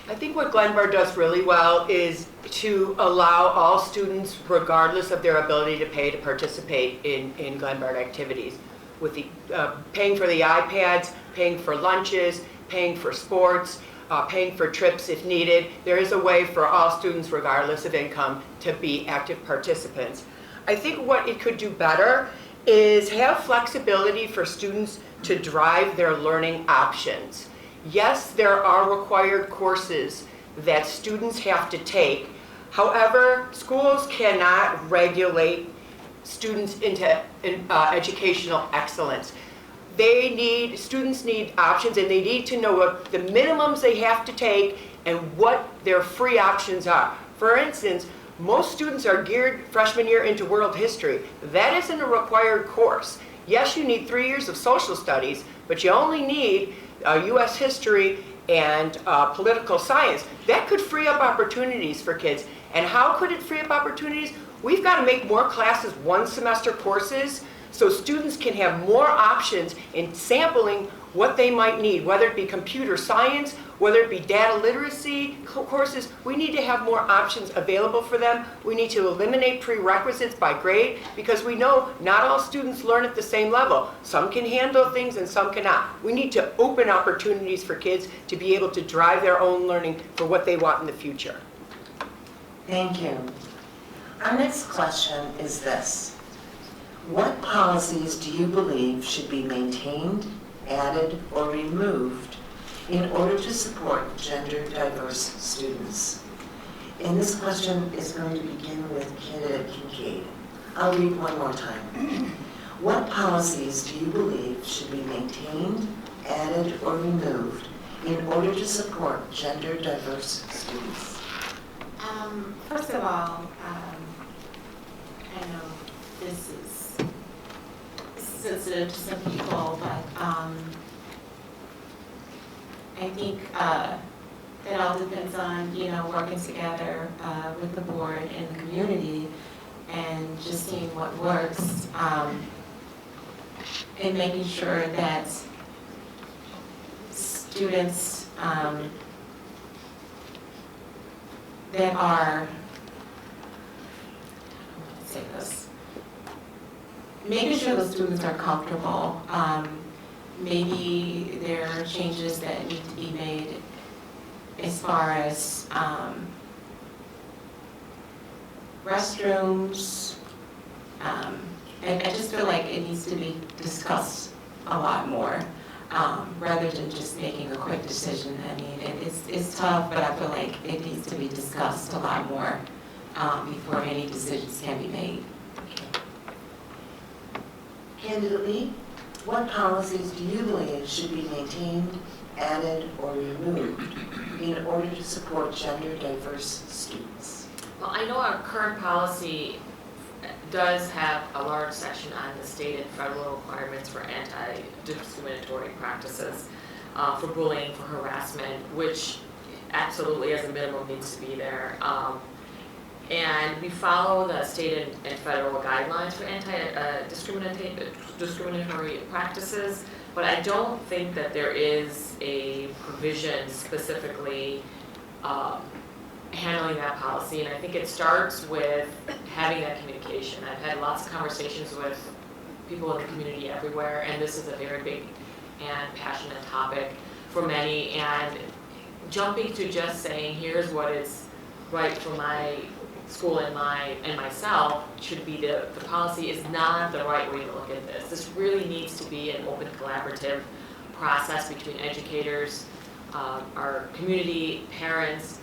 I think what Glenbard does really well is to allow all students, regardless of their ability to pay, to participate in Glenbard activities. With the paying for the iPads, paying for lunches, paying for sports, paying for trips if needed. There is a way for all students, regardless of income, to be active participants. I think what it could do better is have flexibility for students to drive their learning options. Yes, there are required courses that students have to take. However, schools cannot regulate students into educational excellence. Students need options, and they need to know what the minimums they have to take and what their free options are. For instance, most students are geared freshman year into world history. That isn't a required course. Yes, you need 3 years of social studies, but you only need U.S. history and political science. That could free up opportunities for kids. And how could it free up opportunities? We've got to make more classes 1 semester courses so students can have more options in sampling what they might need, whether it be computer science, whether it be data literacy courses. We need to have more options available for them. We need to eliminate prerequisites by grade, because we know not all students learn at the same level. Some can handle things and some cannot. We need to open opportunities for kids to be able to drive their own learning for what they want in the future. Thank you. Our next question is this. What policies do you believe should be maintained, added, or removed in order to support gender diverse students? And this question is going to begin with candidate Kincaid. I'll read one more time. What policies do you believe should be maintained, added, or removed in order to support gender diverse students? First of all, I know this is sensitive to some people, but I think it all depends on, working together with the board and the community and just seeing what works and making sure that students that are, making sure the students are comfortable maybe there are changes that need to be made as far as restrooms. I just feel like it needs to be discussed a lot more, rather than just making a quick decision. I mean, it's tough, but I feel like it needs to be discussed a lot more before any decisions can be made. Candidate Lee, what policies do you believe should be maintained, added, or removed in order to support gender diverse students? Well, I know our current policy does have a large section on the state and federal requirements for anti-discriminatory practices, for bullying, for harassment, which absolutely as a minimum needs to be there. And we follow the state and federal guidelines for anti-discriminatory practices, but I don't think that there is a provision specifically handling that policy, and I think it starts with having that communication. I've had lots of conversations with people in the community everywhere, and this is a very big and passionate topic for many, and jumping to just saying, here's what is right for my school and myself should be the policy is not the right way to look at this. This really needs to be an open collaborative process between educators, our community, parents,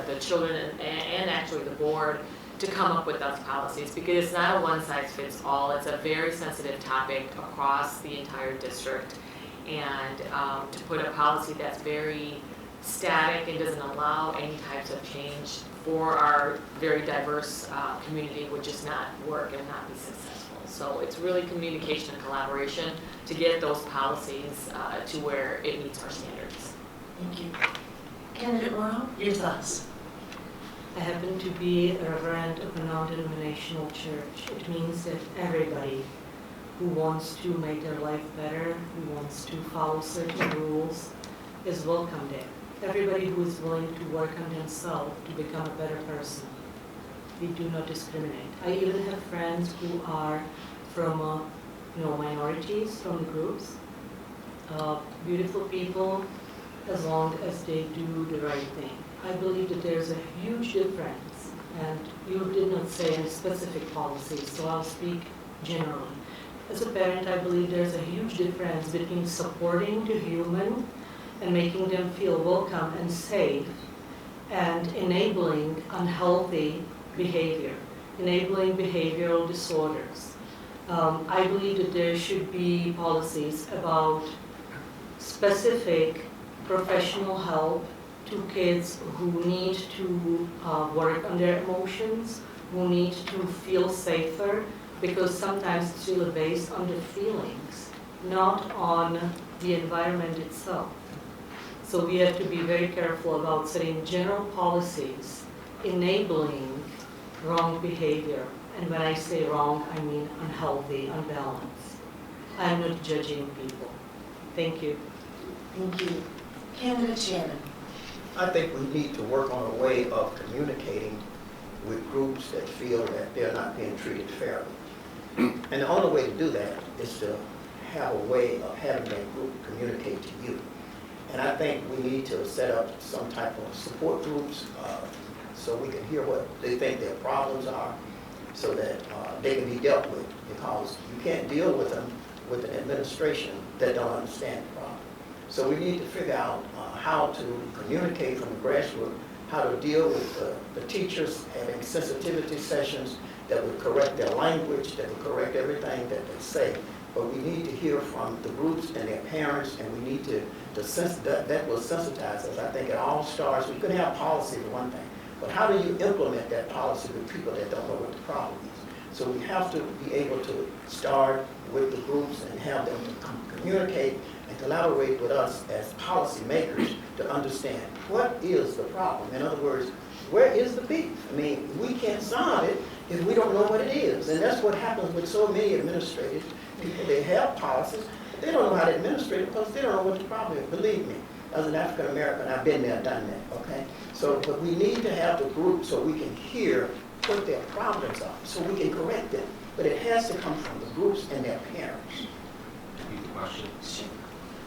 the children, and actually the board to come up with those policies, because it's not a one-size-fits-all. It's a very sensitive topic across the entire district, and to put a policy that's very static and doesn't allow any types of change for our very diverse community would just not work and not be successful. So it's really communication and collaboration to get those policies to where it meets our standards. Thank you. Candidate Morrow, your thoughts? I happen to be a reverend of a non-denominational church. It means that everybody who wants to make their life better, who wants to follow certain rules, is welcome there. Everybody who is willing to work on themselves to become a better person. We do not discriminate. I even have friends who are from minorities, from groups, beautiful people, as long as they do the right thing. I believe that there's a huge difference, and you did not say any specific policies, so I'll speak generally. As a parent, I believe there's a huge difference between supporting the human and making them feel welcome and safe, and enabling unhealthy behavior, enabling behavioral disorders. I believe that there should be policies about specific professional help to kids who need to work on their emotions, who need to feel safer, because sometimes it's really based on the feelings, not on the environment itself. So we have to be very careful about setting general policies enabling wrong behavior. And when I say wrong, I mean unhealthy, unbalanced. I'm not judging people. Thank you. Thank you. Candidate Shannon. I think we need to work on a way of communicating with groups that feel that they're not being treated fairly. And the only way to do that is to have a way of having that group communicate to you. And I think we need to set up some type of support groups so we can hear what they think their problems are, so that they can be dealt with, because you can't deal with them with an administration that don't understand the problem. So we need to figure out how to communicate from the grassroots, how to deal with the teachers having sensitivity sessions that would correct their language, that would correct everything that they say. But we need to hear from the groups and their parents, and we need to that will sensitize us. I think it all starts, we could have policy for one thing, but how do you implement that policy with people that don't know what the problem is? So we have to be able to start with the groups and have them to communicate and collaborate with us as policymakers to understand what is the problem. In other words, where is the beef? I mean, we can't solve it if we don't know what it is. And that's what happens with so many administrators. People, they have policies, but they don't know how to administrate it because they don't know what the problem is. Believe me, as an African American, I've been there, done that, okay? So, but we need to have the group so we can hear what their problems are, so we can correct them. But it has to come from the groups and their parents. the question. Sure.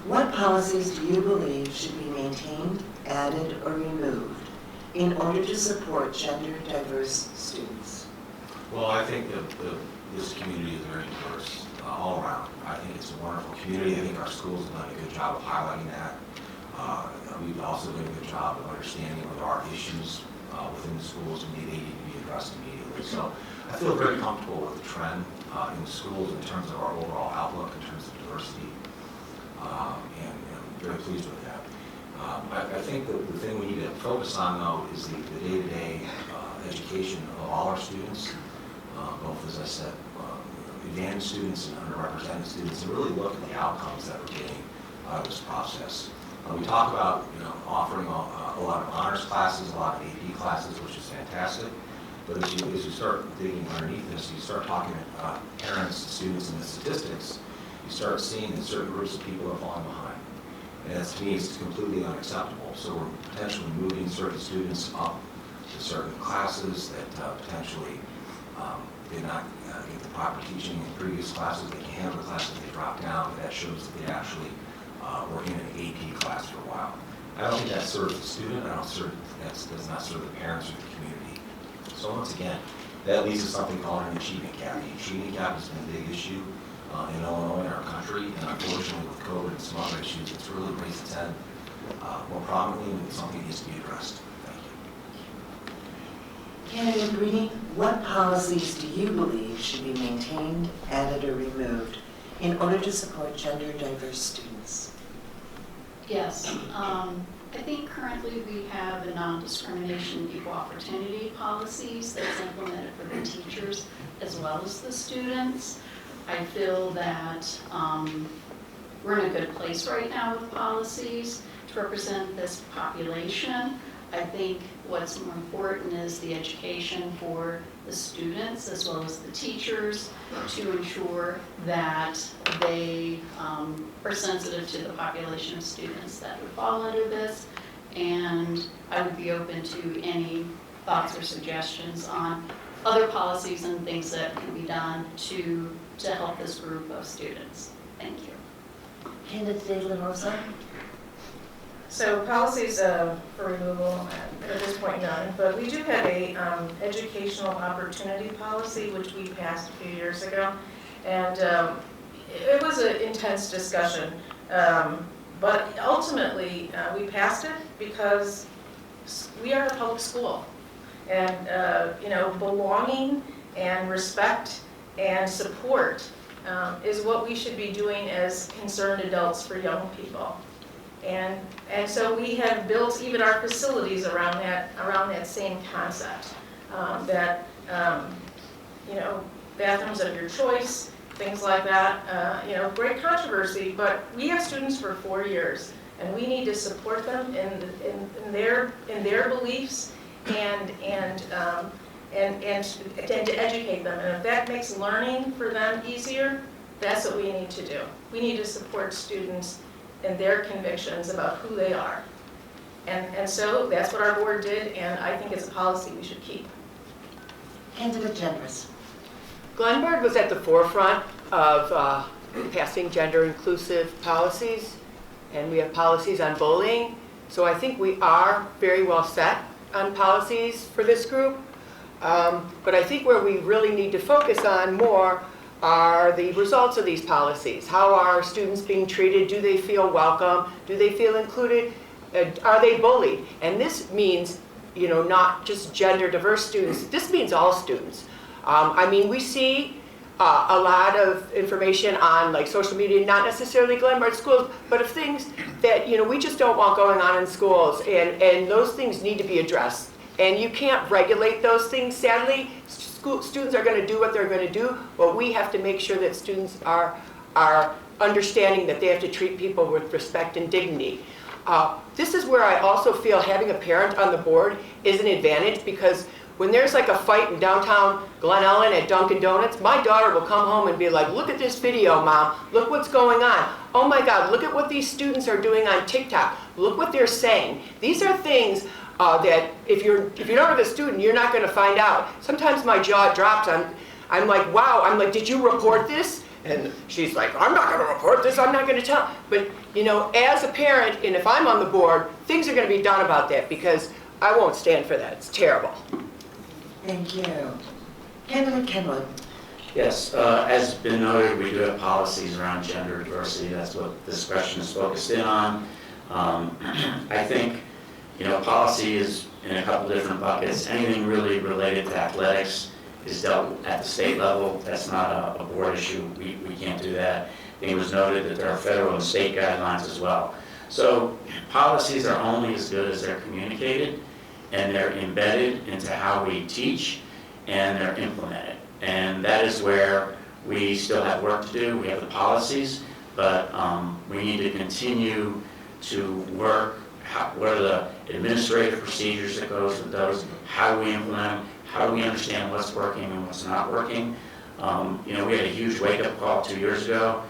What policies do you believe should be maintained, added, or removed in order to support gender diverse students? Well, I think that this community is very diverse all around. I think it's a wonderful community. I think our schools have done a good job of highlighting that. We've also done a good job of understanding where there are issues within the schools and they need to be addressed immediately. So I feel very comfortable with the trend in the schools in terms of our overall outlook, in terms of diversity, and I'm very pleased with that. I think that the thing we need to focus on, though, is the day-to-day education of all our students, both, as I said, advanced students and underrepresented students, and really look at the outcomes that we're getting out of this process. We talk about, offering a lot of honors classes, a lot of AP classes, which is fantastic. But as you start digging underneath this, you start talking to parents, students, and the statistics, you start seeing that certain groups of people are falling behind. And that's, to me, it's completely unacceptable. So we're potentially moving certain students up to certain classes that potentially did not get the proper teaching in previous classes. They can't handle the classes, they drop down, but that shows that they actually were in an AP class for a while. I don't think that serves the student. That does not serve the parents or the community. So once again, that leads to something called an achievement gap. The achievement gap has been a big issue in Illinois, in our country, and unfortunately with COVID and some other issues, it's really raised its head more prominently, and it's something that needs to be addressed. Thank you. Candidate Greedy, what policies do you believe should be maintained, added, or removed in order to support gender diverse students? Yes, I think currently we have a non-discrimination equal opportunity policies that's implemented for the teachers as well as the students. I feel that we're in a good place right now with policies to represent this population. I think what's more important is the education for the students as well as the teachers to ensure that they are sensitive to the population of students that would fall under this. And I would be open to any thoughts or suggestions on other policies and things that can be done to help this group of students. Thank you. Candidate De La Rosa? So policies for removal, at this point none, but we do have a educational opportunity policy which we passed a few years ago, and it was an intense discussion, but ultimately we passed it because we are a public school, and belonging and respect and support is what we should be doing as concerned adults for young people. And so we have built even our facilities around that same concept, that bathrooms of your choice, things like that. Great controversy, but we have students for 4 years, and we need to support them in their beliefs and to educate them. And if that makes learning for them easier, that's what we need to do. We need to support students and their convictions about who they are. And so that's what our board did, and I think it's a policy we should keep. Candidate Genders. Glen Board was at the forefront of passing gender inclusive policies, and we have policies on bullying. So I think we are very well set on policies for this group. But I think where we really need to focus on more are the results of these policies. How are students being treated? Do they feel welcome? Do they feel included? Are they bullied? And this means, not just gender diverse students. This means all students. We see a lot of information on social media, not necessarily Glenbard schools, but of things that we just don't want going on in schools, and those things need to be addressed. And you can't regulate those things, sadly. Students are going to do what they're going to do, but we have to make sure that students are understanding that they have to treat people with respect and dignity. This is where I also feel having a parent on the board is an advantage, because when there's a fight in downtown Glen Ellyn at Dunkin' Donuts, my daughter will come home and be like, look at this video, Mom. Look what's going on. Oh my God, look at what these students are doing on TikTok. Look what they're saying. These are things that if you don't have a student, you're not going to find out. Sometimes my jaw drops. I'm like, wow. I'm like, did you report this? And she's like, I'm not gonna report this, I'm not gonna tell. But, you know, as a parent, and if I'm on the board, things are gonna be done about that because I won't stand for that, it's terrible. Thank you. Candidate Kenwood. Yes, as been noted, we do have policies around gender diversity. That's what this question is focused in on. I think, you know, policy is in a couple different buckets. Anything really related to athletics is dealt at the state level. That's not a board issue. We can't do that. I think it was noted that there are federal and state guidelines as well. So policies are only as good as they're communicated, and they're embedded into how we teach, and they're implemented. And that is where we still have work to do. We have the policies, but we need to continue to work. What are the administrative procedures that goes with those? How do we implement them? How do we understand what's working and what's not working? You know, we had a huge wake-up call 2 years ago.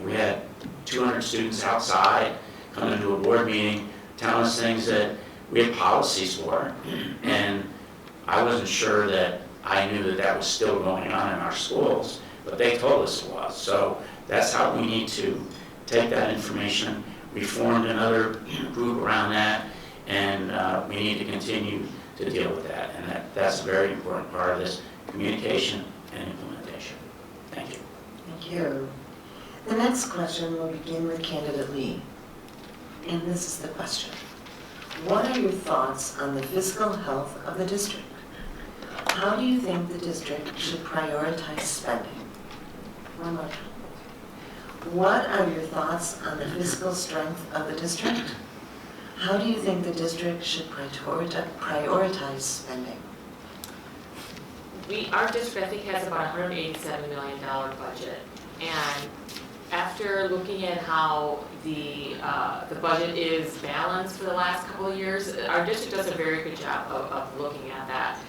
We had 200 students outside coming into a board meeting telling us things that we had policies for, and I wasn't sure that I knew that that was still going on in our schools, but they told us it was. So that's how we need to take that information. We formed another group around that, and we need to continue to deal with that. And that's a very important part of this, communication and implementation. Thank you. Thank you. The next question will begin with Candidate Lee. And this is the question. What are your thoughts on the fiscal health of the district? How do you think the district should prioritize spending? One more time. What are your thoughts on the fiscal strength of the district? How do you think the district should prioritize spending? Our district, I think, has about $187 million budget. And after looking at how the budget is balanced for the last couple of years, our district does a very good job of looking at that.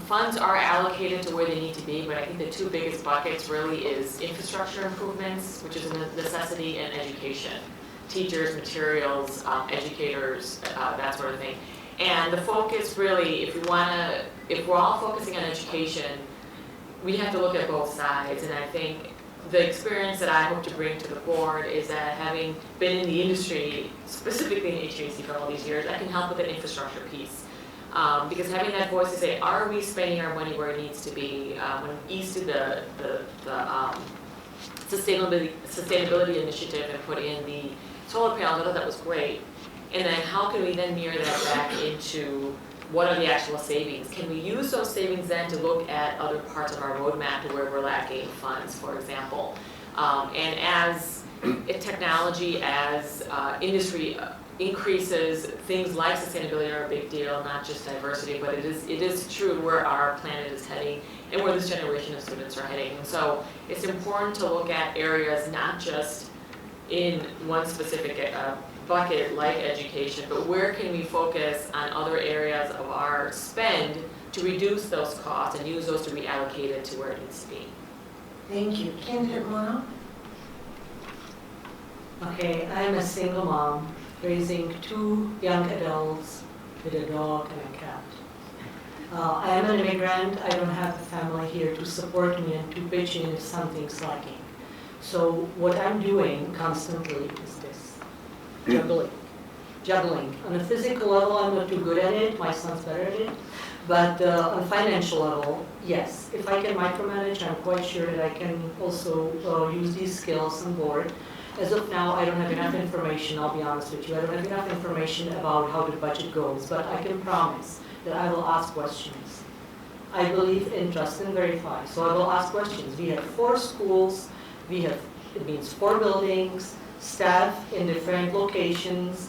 Funds are allocated to where they need to be, but I think the two biggest buckets really is infrastructure improvements, which is a necessity, and education. Teachers, materials, educators, that sort of thing. And the focus really, if we're all focusing on education, we have to look at both sides. And I think the experience that I hope to bring to the board is that having been in the industry, specifically in HVAC for all these years, I can help with the infrastructure piece. Because having that voice to say, are we spending our money where it needs to be? When East did the sustainability initiative and put in the solar panels, I thought that was great. And then how can we then mirror that back into what are the actual savings? Can we use those savings then to look at other parts of our roadmap to where we're lacking funds, for example? And as technology, as industry increases, things like sustainability are a big deal, not just diversity, but it is true where our planet is heading and where this generation of students are heading. And so it's important to look at areas not just in one specific bucket like education, but where can we focus on other areas of our spend to reduce those costs and use those to reallocate it to where it needs to be. Thank you. Candidate Mono? Okay, I'm a single mom raising 2 young adults with a dog and a cat. I am an immigrant. I don't have a family here to support me and to pitch in if something's lacking. So what I'm doing constantly is this, juggling. On a physical level, I'm not too good at it. My son's better at it. But on a financial level, yes. If I can micromanage, I'm quite sure that I can also use these skills on board. As of now, I don't have enough information, I'll be honest with you. I don't have enough information about how the budget goes, but I can promise that I will ask questions. I believe in trust and verify, so I will ask questions. We have 4 schools, it means 4 buildings, staff in different locations,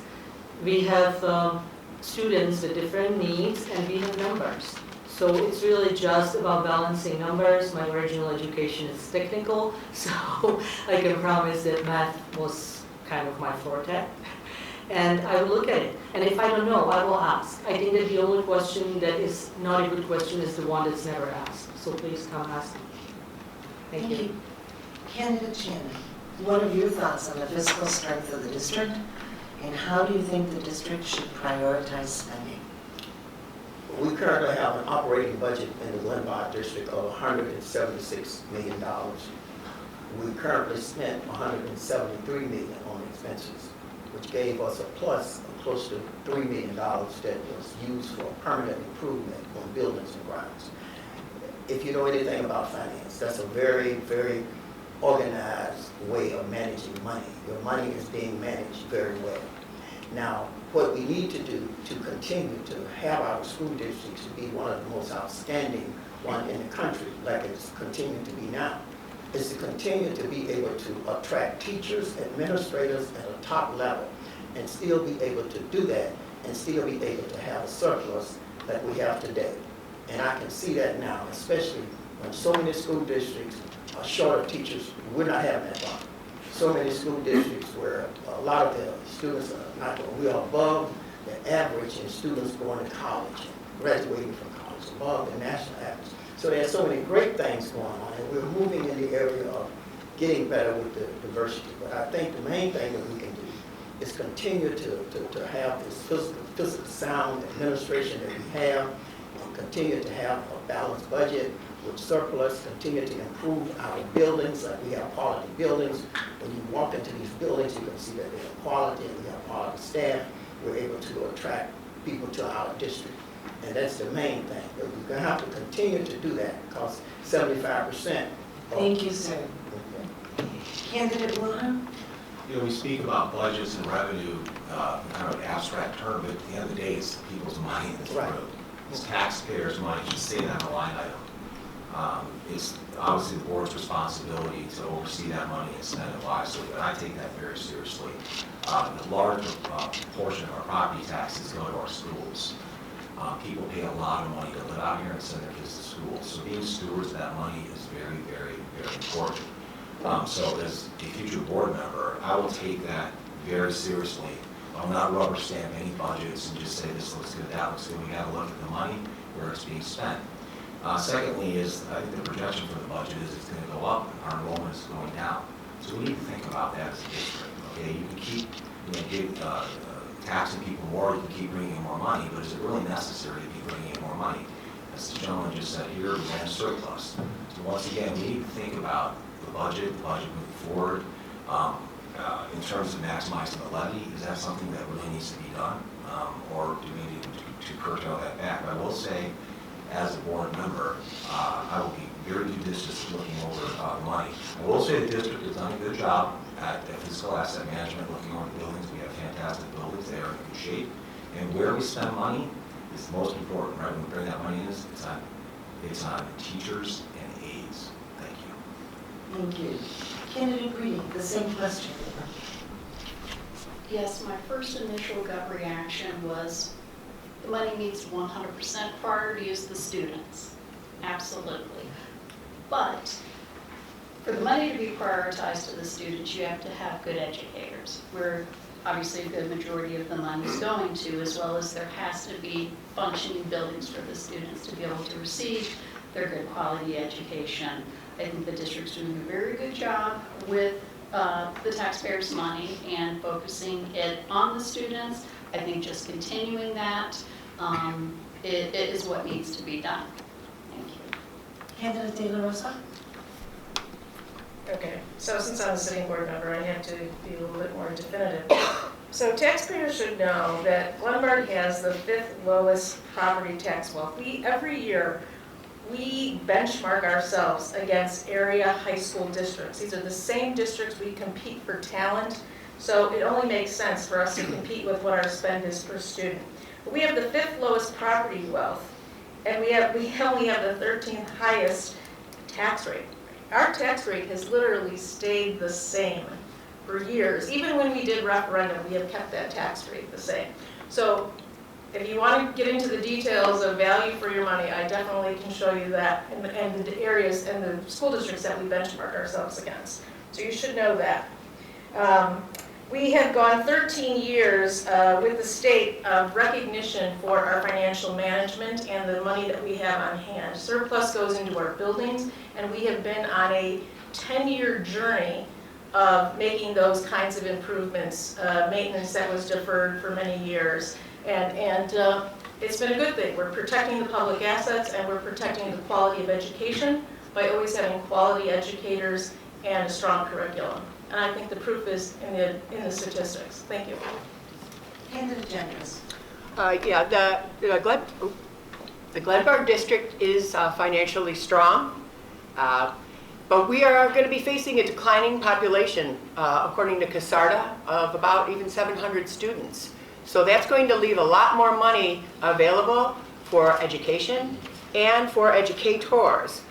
we have students with different needs, and we have numbers. So it's really just about balancing numbers. My original education is technical, so I can promise that math was kind of my forte. And I will look at it. And if I don't know, I will ask. I think that the only question that is not a good question is the one that's never asked. So please come ask me. Thank you. Candidate Shannon, what are your thoughts on the fiscal strength of the district, and how do you think the district should prioritize spending? We currently have an operating budget in the Glen Ellyn district of $176 million. We currently spent $173 million on expenses, which gave us a plus of close to $3 million that was used for permanent improvement on buildings and grounds. If you know anything about finance, that's a very, very organized way of managing money. Your money is being managed very well. Now, what we need to do to continue to have our school districts to be one of the most outstanding one in the country, like it's continuing to be now, is to continue to be able to attract teachers, administrators at a top level, and still be able to do that, and still be able to have a surplus that we have today. And I can see that now, especially when so many school districts are short of teachers. We're not having that problem. So many school districts where a lot of the students are not, we are above the average in students going to college and graduating from college, above the national average. So there's so many great things going on, and we're moving in the area of getting better with the diversity. But I think the main thing that we can do is continue to have this physical sound administration that we have, and continue to have a balanced budget with surplus, continue to improve our buildings, like we have quality buildings. When you walk into these buildings, you can see that they have quality and we have quality staff. We're able to attract people to our district. And that's the main thing. But we're going to have to continue to do that because 75%. Thank you, sir. Candidate Wilhelm? You know, we speak about budgets and revenue, kind of an abstract term, but at the end of the day, it's people's money that's Right. approved. It's taxpayers' money, should say that on a line item. It's obviously the board's responsibility to oversee that money and spend it wisely, but I take that very seriously. The large portion of our property taxes go to our schools. People pay a lot of money to live out here and send their kids to school, so being stewards of that money is very, very, very important. So as a future board member, I will take that very seriously. I will not rubber stamp any budgets and just say this looks good, that looks good. We got to look at the money where it's being spent. Secondly is, I think the projection for the budget is it's going to go up, and our enrollment is going down. So we need to think about that as a district. Okay, you can keep taxing people more, you can keep bringing in more money, but is it really necessary to be bringing in more money? As the gentleman just said here, we have surplus. So once again, we need to think about the budget moving forward. In terms of maximizing the levy, is that something that really needs to be done? Or do we need to curtail that back? But I will say, as a board member, I will be very judicious looking over the money. I will say the district has done a good job at fiscal asset management, looking over the buildings. We have fantastic buildings, they are in good shape. And where we spend money is the most important, right? When we bring that money in, it's on teachers and aides. Thank you. Thank you. Candidate Greedy, the same question. Yes, my first initial gut reaction was the money needs 100% priorities the students. Absolutely. But for the money to be prioritized to the students, you have to have good educators, where obviously a good majority of the money is going to, as well as there has to be functioning buildings for the students to be able to receive their good quality education. I think the district's doing a very good job with the taxpayers' money and focusing it on the students. I think just continuing that it is what needs to be done. Thank you. Candidate De La Rosa? Okay, so since I'm a sitting board member, I have to be a little bit more definitive. So taxpayers should know that Glenbard has the 5th lowest property tax wealth. Every year, we benchmark ourselves against area high school districts. These are the same districts we compete for talent, so it only makes sense for us to compete with what our spend is per student. But we have the 5th lowest property wealth, and we only have the 13th highest tax rate. Our tax rate has literally stayed the same for years. Even when we did referendum, we have kept that tax rate the same. So if you want to get into the details of value for your money, I definitely can show you that and the areas and the school districts that we benchmark ourselves against. So you should know that. We have gone 13 years with the state of recognition for our financial management and the money that we have on hand. Surplus goes into our buildings, and we have been on a 10-year journey of making those kinds of improvements, maintenance that was deferred for many years. And it's been a good thing. We're protecting the public assets, and we're protecting the quality of education by always having quality educators and a strong curriculum. And I think the proof is in the statistics. Thank you. Candidate Genders. Yeah, the Glenbard district is financially strong, but we are going to be facing a declining population, according to CASARDA, of about even 700 students. So that's going to leave a lot more money available for education and for educators.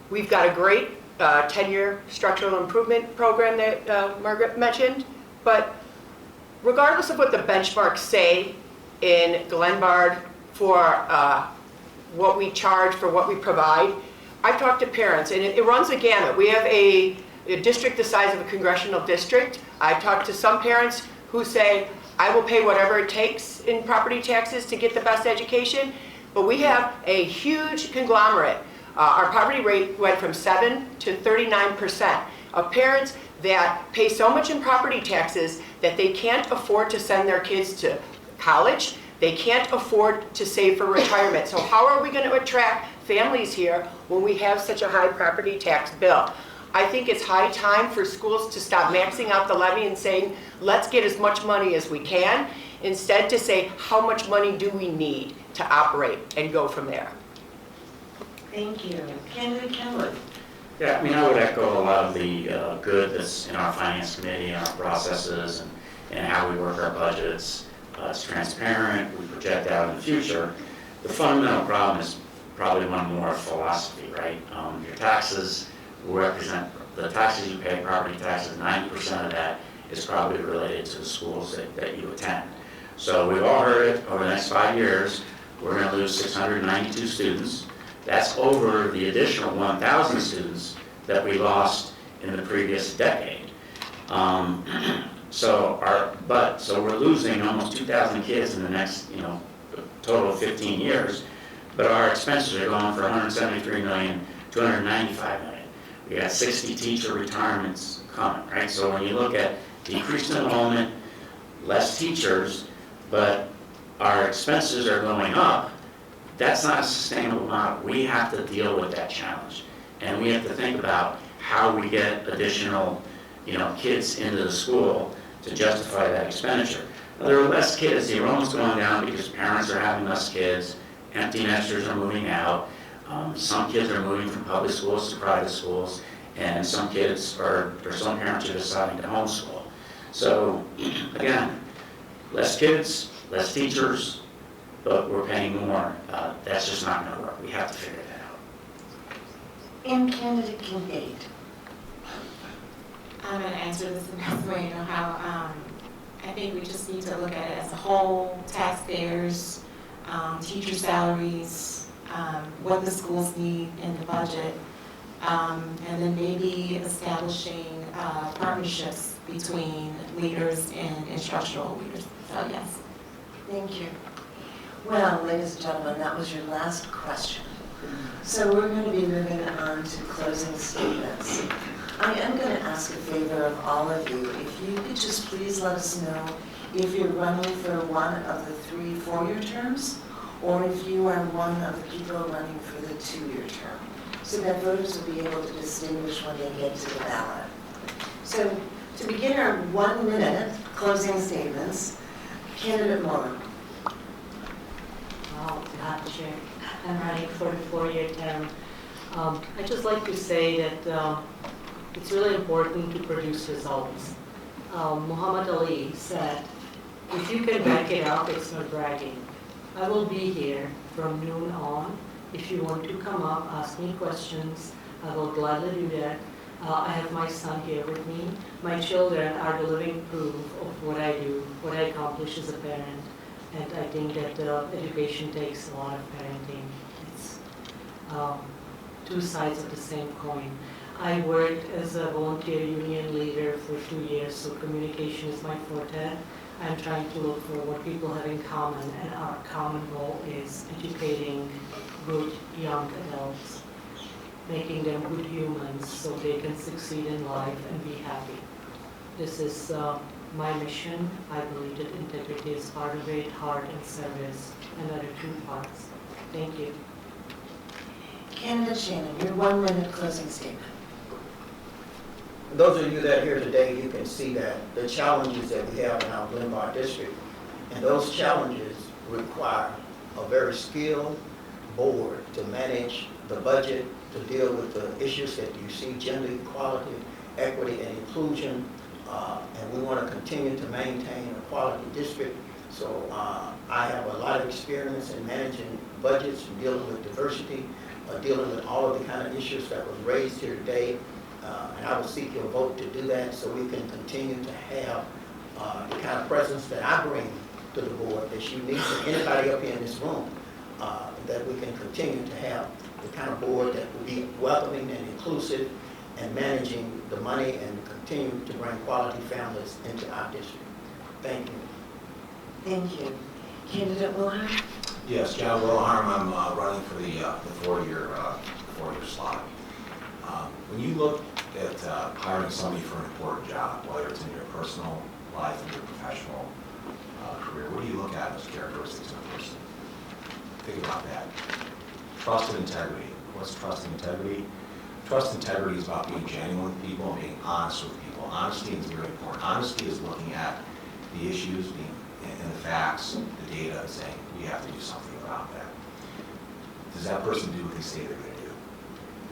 We've got a great 10-year structural improvement program that Margaret mentioned, but regardless of what the benchmarks say in Glenbard for what we charge for what we provide, I've talked to parents, and it runs a gamut. We have a district the size of a congressional district. I've talked to some parents who say, I will pay whatever it takes in property taxes to get the best education, but we have a huge conglomerate. Our poverty rate went from 7 to 39% of parents that pay so much in property taxes that they can't afford to send their kids to college. They can't afford to save for retirement. So how are we going to attract families here when we have such a high property tax bill? I think it's high time for schools to stop maxing out the levy and saying, let's get as much money as we can, instead to say, how much money do we need to operate, and go from there. Thank you. Candidate Kenwood. Yeah, I mean, I would echo a lot of the good that's in our finance committee and our processes and how we work our budgets. It's transparent, we project out in the future. The fundamental problem is probably one more philosophy, right? Your taxes represent, the taxes you pay, property taxes, 90% of that is probably related to the schools that you attend. So we've all heard it, over the next 5 years, we're going to lose 692 students. That's over the additional 1,000 students that we lost in the previous decade. So we're losing almost 2,000 kids in the next, total of 15 years. But our expenses are going from 173 million to 195 million. We got 60 teacher retirements coming, right? So when you look at decreased enrollment, less teachers, but our expenses are going up, that's not a sustainable model. We have to deal with that challenge. And we have to think about how we get additional, kids into the school to justify that expenditure. Now, there are less kids. The enrollment's going down because parents are having less kids. Empty nesters are moving out. Some kids are moving from public schools to private schools. And some parents are deciding to homeschool. So, again, less kids, less teachers, but we're paying more. That's just not going to work. We have to figure that out. And Candidate Kincaid. I'm going to answer this in this way, how I think we just need to look at it as a whole, taxpayers, teacher salaries, what the schools need in the budget, and then maybe establishing partnerships between leaders and instructional leaders. So yes. Thank you. Well, ladies and gentlemen, that was your last question. So we're going to be moving on to closing statements. I am going to ask a favor of all of you. If you could just please let us know if you're running for one of the 3 4-year terms, or if you are one of the people running for the 2-year term, so that voters will be able to distinguish when they get to the ballot. So to begin our 1-minute closing statements, Candidate Moore. Madam Chair, I'm running for the 4-year term. I'd just like to say that it's really important to produce results. Muhammad Ali said, if you can back it up, it's not bragging. I will be here from noon on. If you want to come up, ask me questions. I will gladly do that. I have my son here with me. My children are the living proof of what I do, what I accomplish as a parent. And I think that education takes a lot of parenting. It's 2 sides of the same coin. I worked as a volunteer union leader for 2 years, so communication is my forte. I'm trying to look for what people have in common, and our common goal is educating good young adults, making them good humans so they can succeed in life and be happy. This is my mission. I believe that integrity is part of it, heart and service, and other 2 parts. Thank you. Candidate Shannon, your 1-minute closing statement. those of you that are here today, you can see that the challenges that we have in our Glenbar district, and those challenges require a very skilled board to manage the budget, to deal with the issues that you see, gender equality, equity, and inclusion, and we want to continue to maintain a quality district. So I have a lot of experience in managing budgets, dealing with diversity, dealing with all of the kind of issues that was raised here today. And I will seek your vote to do that so we can continue to have the kind of presence that I bring to the board that's unique to anybody up here in this room, that we can continue to have the kind of board that will be welcoming and inclusive and managing the money and continue to bring quality families into our district. Thank you. Thank you. Candidate Wilhelm? Yes, John Wilhelm, I'm running for the four-year slot. When you look at hiring somebody for an important job, whether it's in your personal life or your professional career, what do you look at as characteristics of a person? Think about that. Trust and integrity. What's trust and integrity? Trust and integrity is about being genuine with people and being honest with people. Honesty is very important. Honesty is looking at the issues and the facts, the data, and saying, we have to do something about that. Does that person do what they say they're going to do?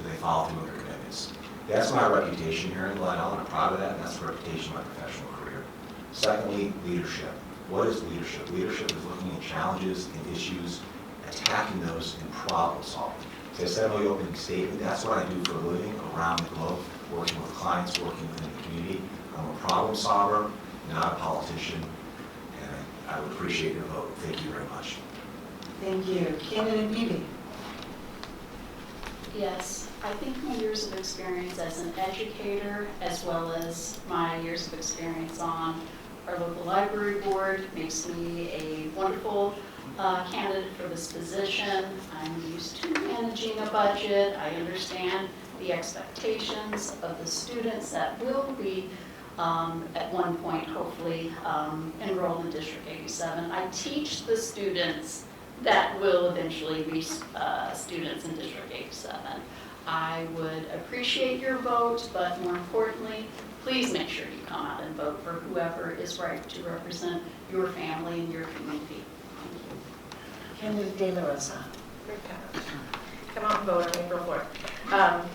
Do they follow through on their commitments? That's my reputation here in Glen Ellyn. I'm proud of that, and that's the reputation of my professional career. Secondly, leadership. What is leadership? Leadership is looking at challenges and issues, attacking those, and problem solving. As I said in my opening statement, that's what I do for a living around the globe, working with clients, working within the community. I'm a problem solver, not a politician, and I would appreciate your vote. Thank you very much. Thank you. Candidate Beebe? Yes, I think my years of experience as an educator, as well as my years of experience on our local library board, makes me a wonderful candidate for this position. I'm used to managing a budget. I understand the expectations of the students that will be, at one point, hopefully, enrolled in District 87. I teach the students that will eventually be students in District 87. I would appreciate your vote, but more importantly, please make sure you come out and vote for whoever is right to represent your family and your community. Thank you. Candidate De La Rosa? Come out and vote on April 4th.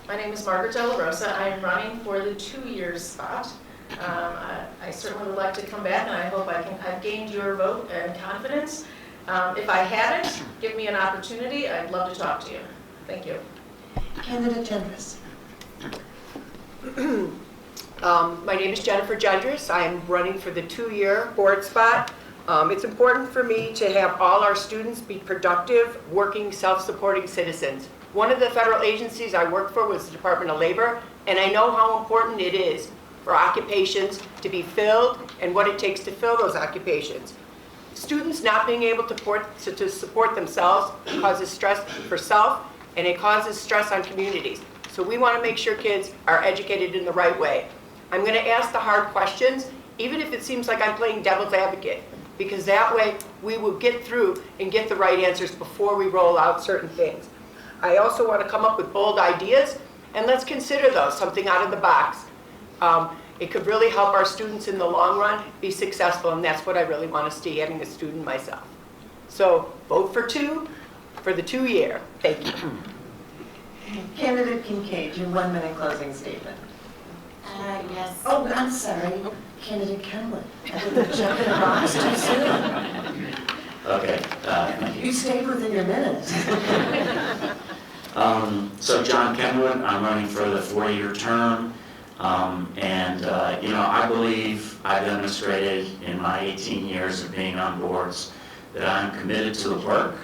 My name is Margaret De La Rosa. I am running for the 2-year spot. I certainly would like to come back, and I hope I've gained your vote and confidence. If I haven't, give me an opportunity. I'd love to talk to you. Thank you. Candidate Gendris? My name is Jennifer Gendris. I am running for the 2-year board spot. It's important for me to have all our students be productive, working, self-supporting citizens. One of the federal agencies I worked for was the Department of Labor, and I know how important it is for occupations to be filled and what it takes to fill those occupations. Students not being able to support themselves causes stress for self, and it causes stress on communities. So we want to make sure kids are educated in the right way. I'm going to ask the hard questions, even if it seems like I'm playing devil's advocate, because that way we will get through and get the right answers before we roll out certain things. I also want to come up with bold ideas, and let's consider those, something out of the box. It could really help our students in the long run be successful, and that's what I really want to see, having a student myself. So vote for 2 for the 2-year. Thank you. Candidate Kincaid, your 1-minute closing statement. Yes. Oh, I'm sorry. Candidate Kenwood. I didn't jump in the box too soon. Okay. You stayed within your minute. So John Kenwood, I'm running for the 4-year term. I believe I've demonstrated in my 18 years of being on boards that I'm committed to the work.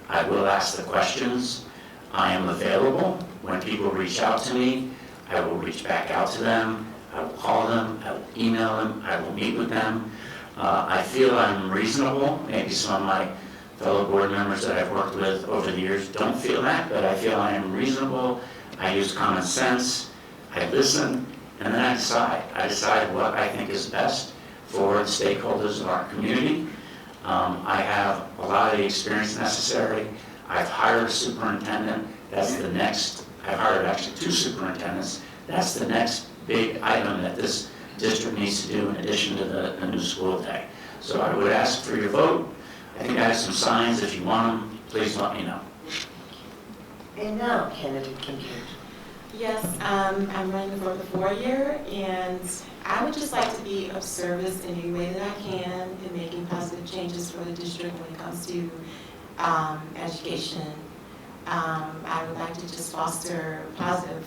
I will ask the questions. I am available. When people reach out to me, I will reach back out to them. I will call them. I will email them. I will meet with them. I feel I'm reasonable. Maybe some of my fellow board members that I've worked with over the years don't feel that, but I feel I am reasonable. I use common sense. I listen, and then I decide. I decide what I think is best for the stakeholders of our community. I have a lot of the experience necessary. I've hired a superintendent. That's the next I've hired actually 2 superintendents. That's the next big item that this district needs to do in addition to the new school day. So I would ask for your vote. I think I have some signs. If you want them, please let me know. And now, candidate Kincaid. Yes, I'm running for the 4-year, and I would just like to be of service in any way that I can in making positive changes for the district when it comes to education. I would like to just foster positive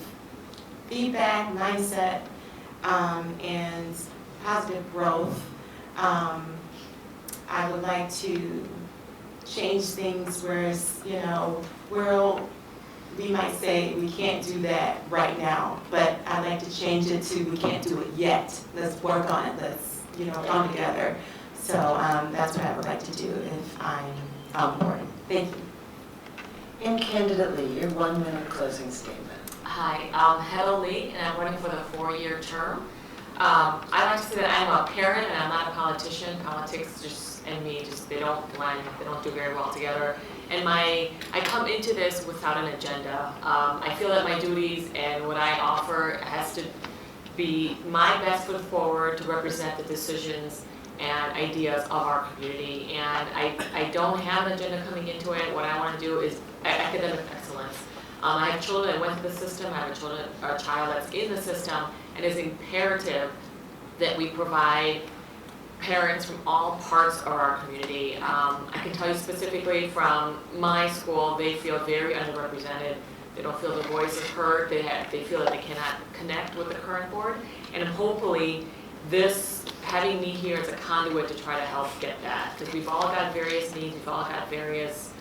feedback, mindset, and positive growth. I would like to change things where, we might say we can't do that right now, but I'd like to change it to we can't do it yet. Let's work on it. Let's, come together. So that's what I would like to do if I'm on board. Thank you. And candidate Lee, your 1-minute closing statement. Hi, I'm Heather Lee, and I'm running for the 4-year term. I like to say that I'm a parent and I'm not a politician. Politics and me they don't blend, they don't do very well together. And I come into this without an agenda. I feel that my duties and what I offer has to be my best foot forward to represent the decisions and ideas of our community. And I don't have an agenda coming into it. What I want to do is academic excellence. I have children that went through the system. I have a child that's in the system, and it's imperative that we provide parents from all parts of our community. I can tell you specifically from my school, they feel very underrepresented. They don't feel their voice is heard. They feel that they cannot connect with the current board. And hopefully, having me here as a conduit to try to help get that. Because we've all got various needs, we've all got various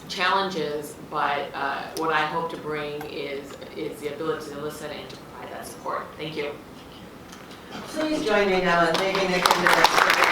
challenges, but what I hope to bring is the ability to listen and to provide that support. Thank you. Please join me now in thanking the candidates.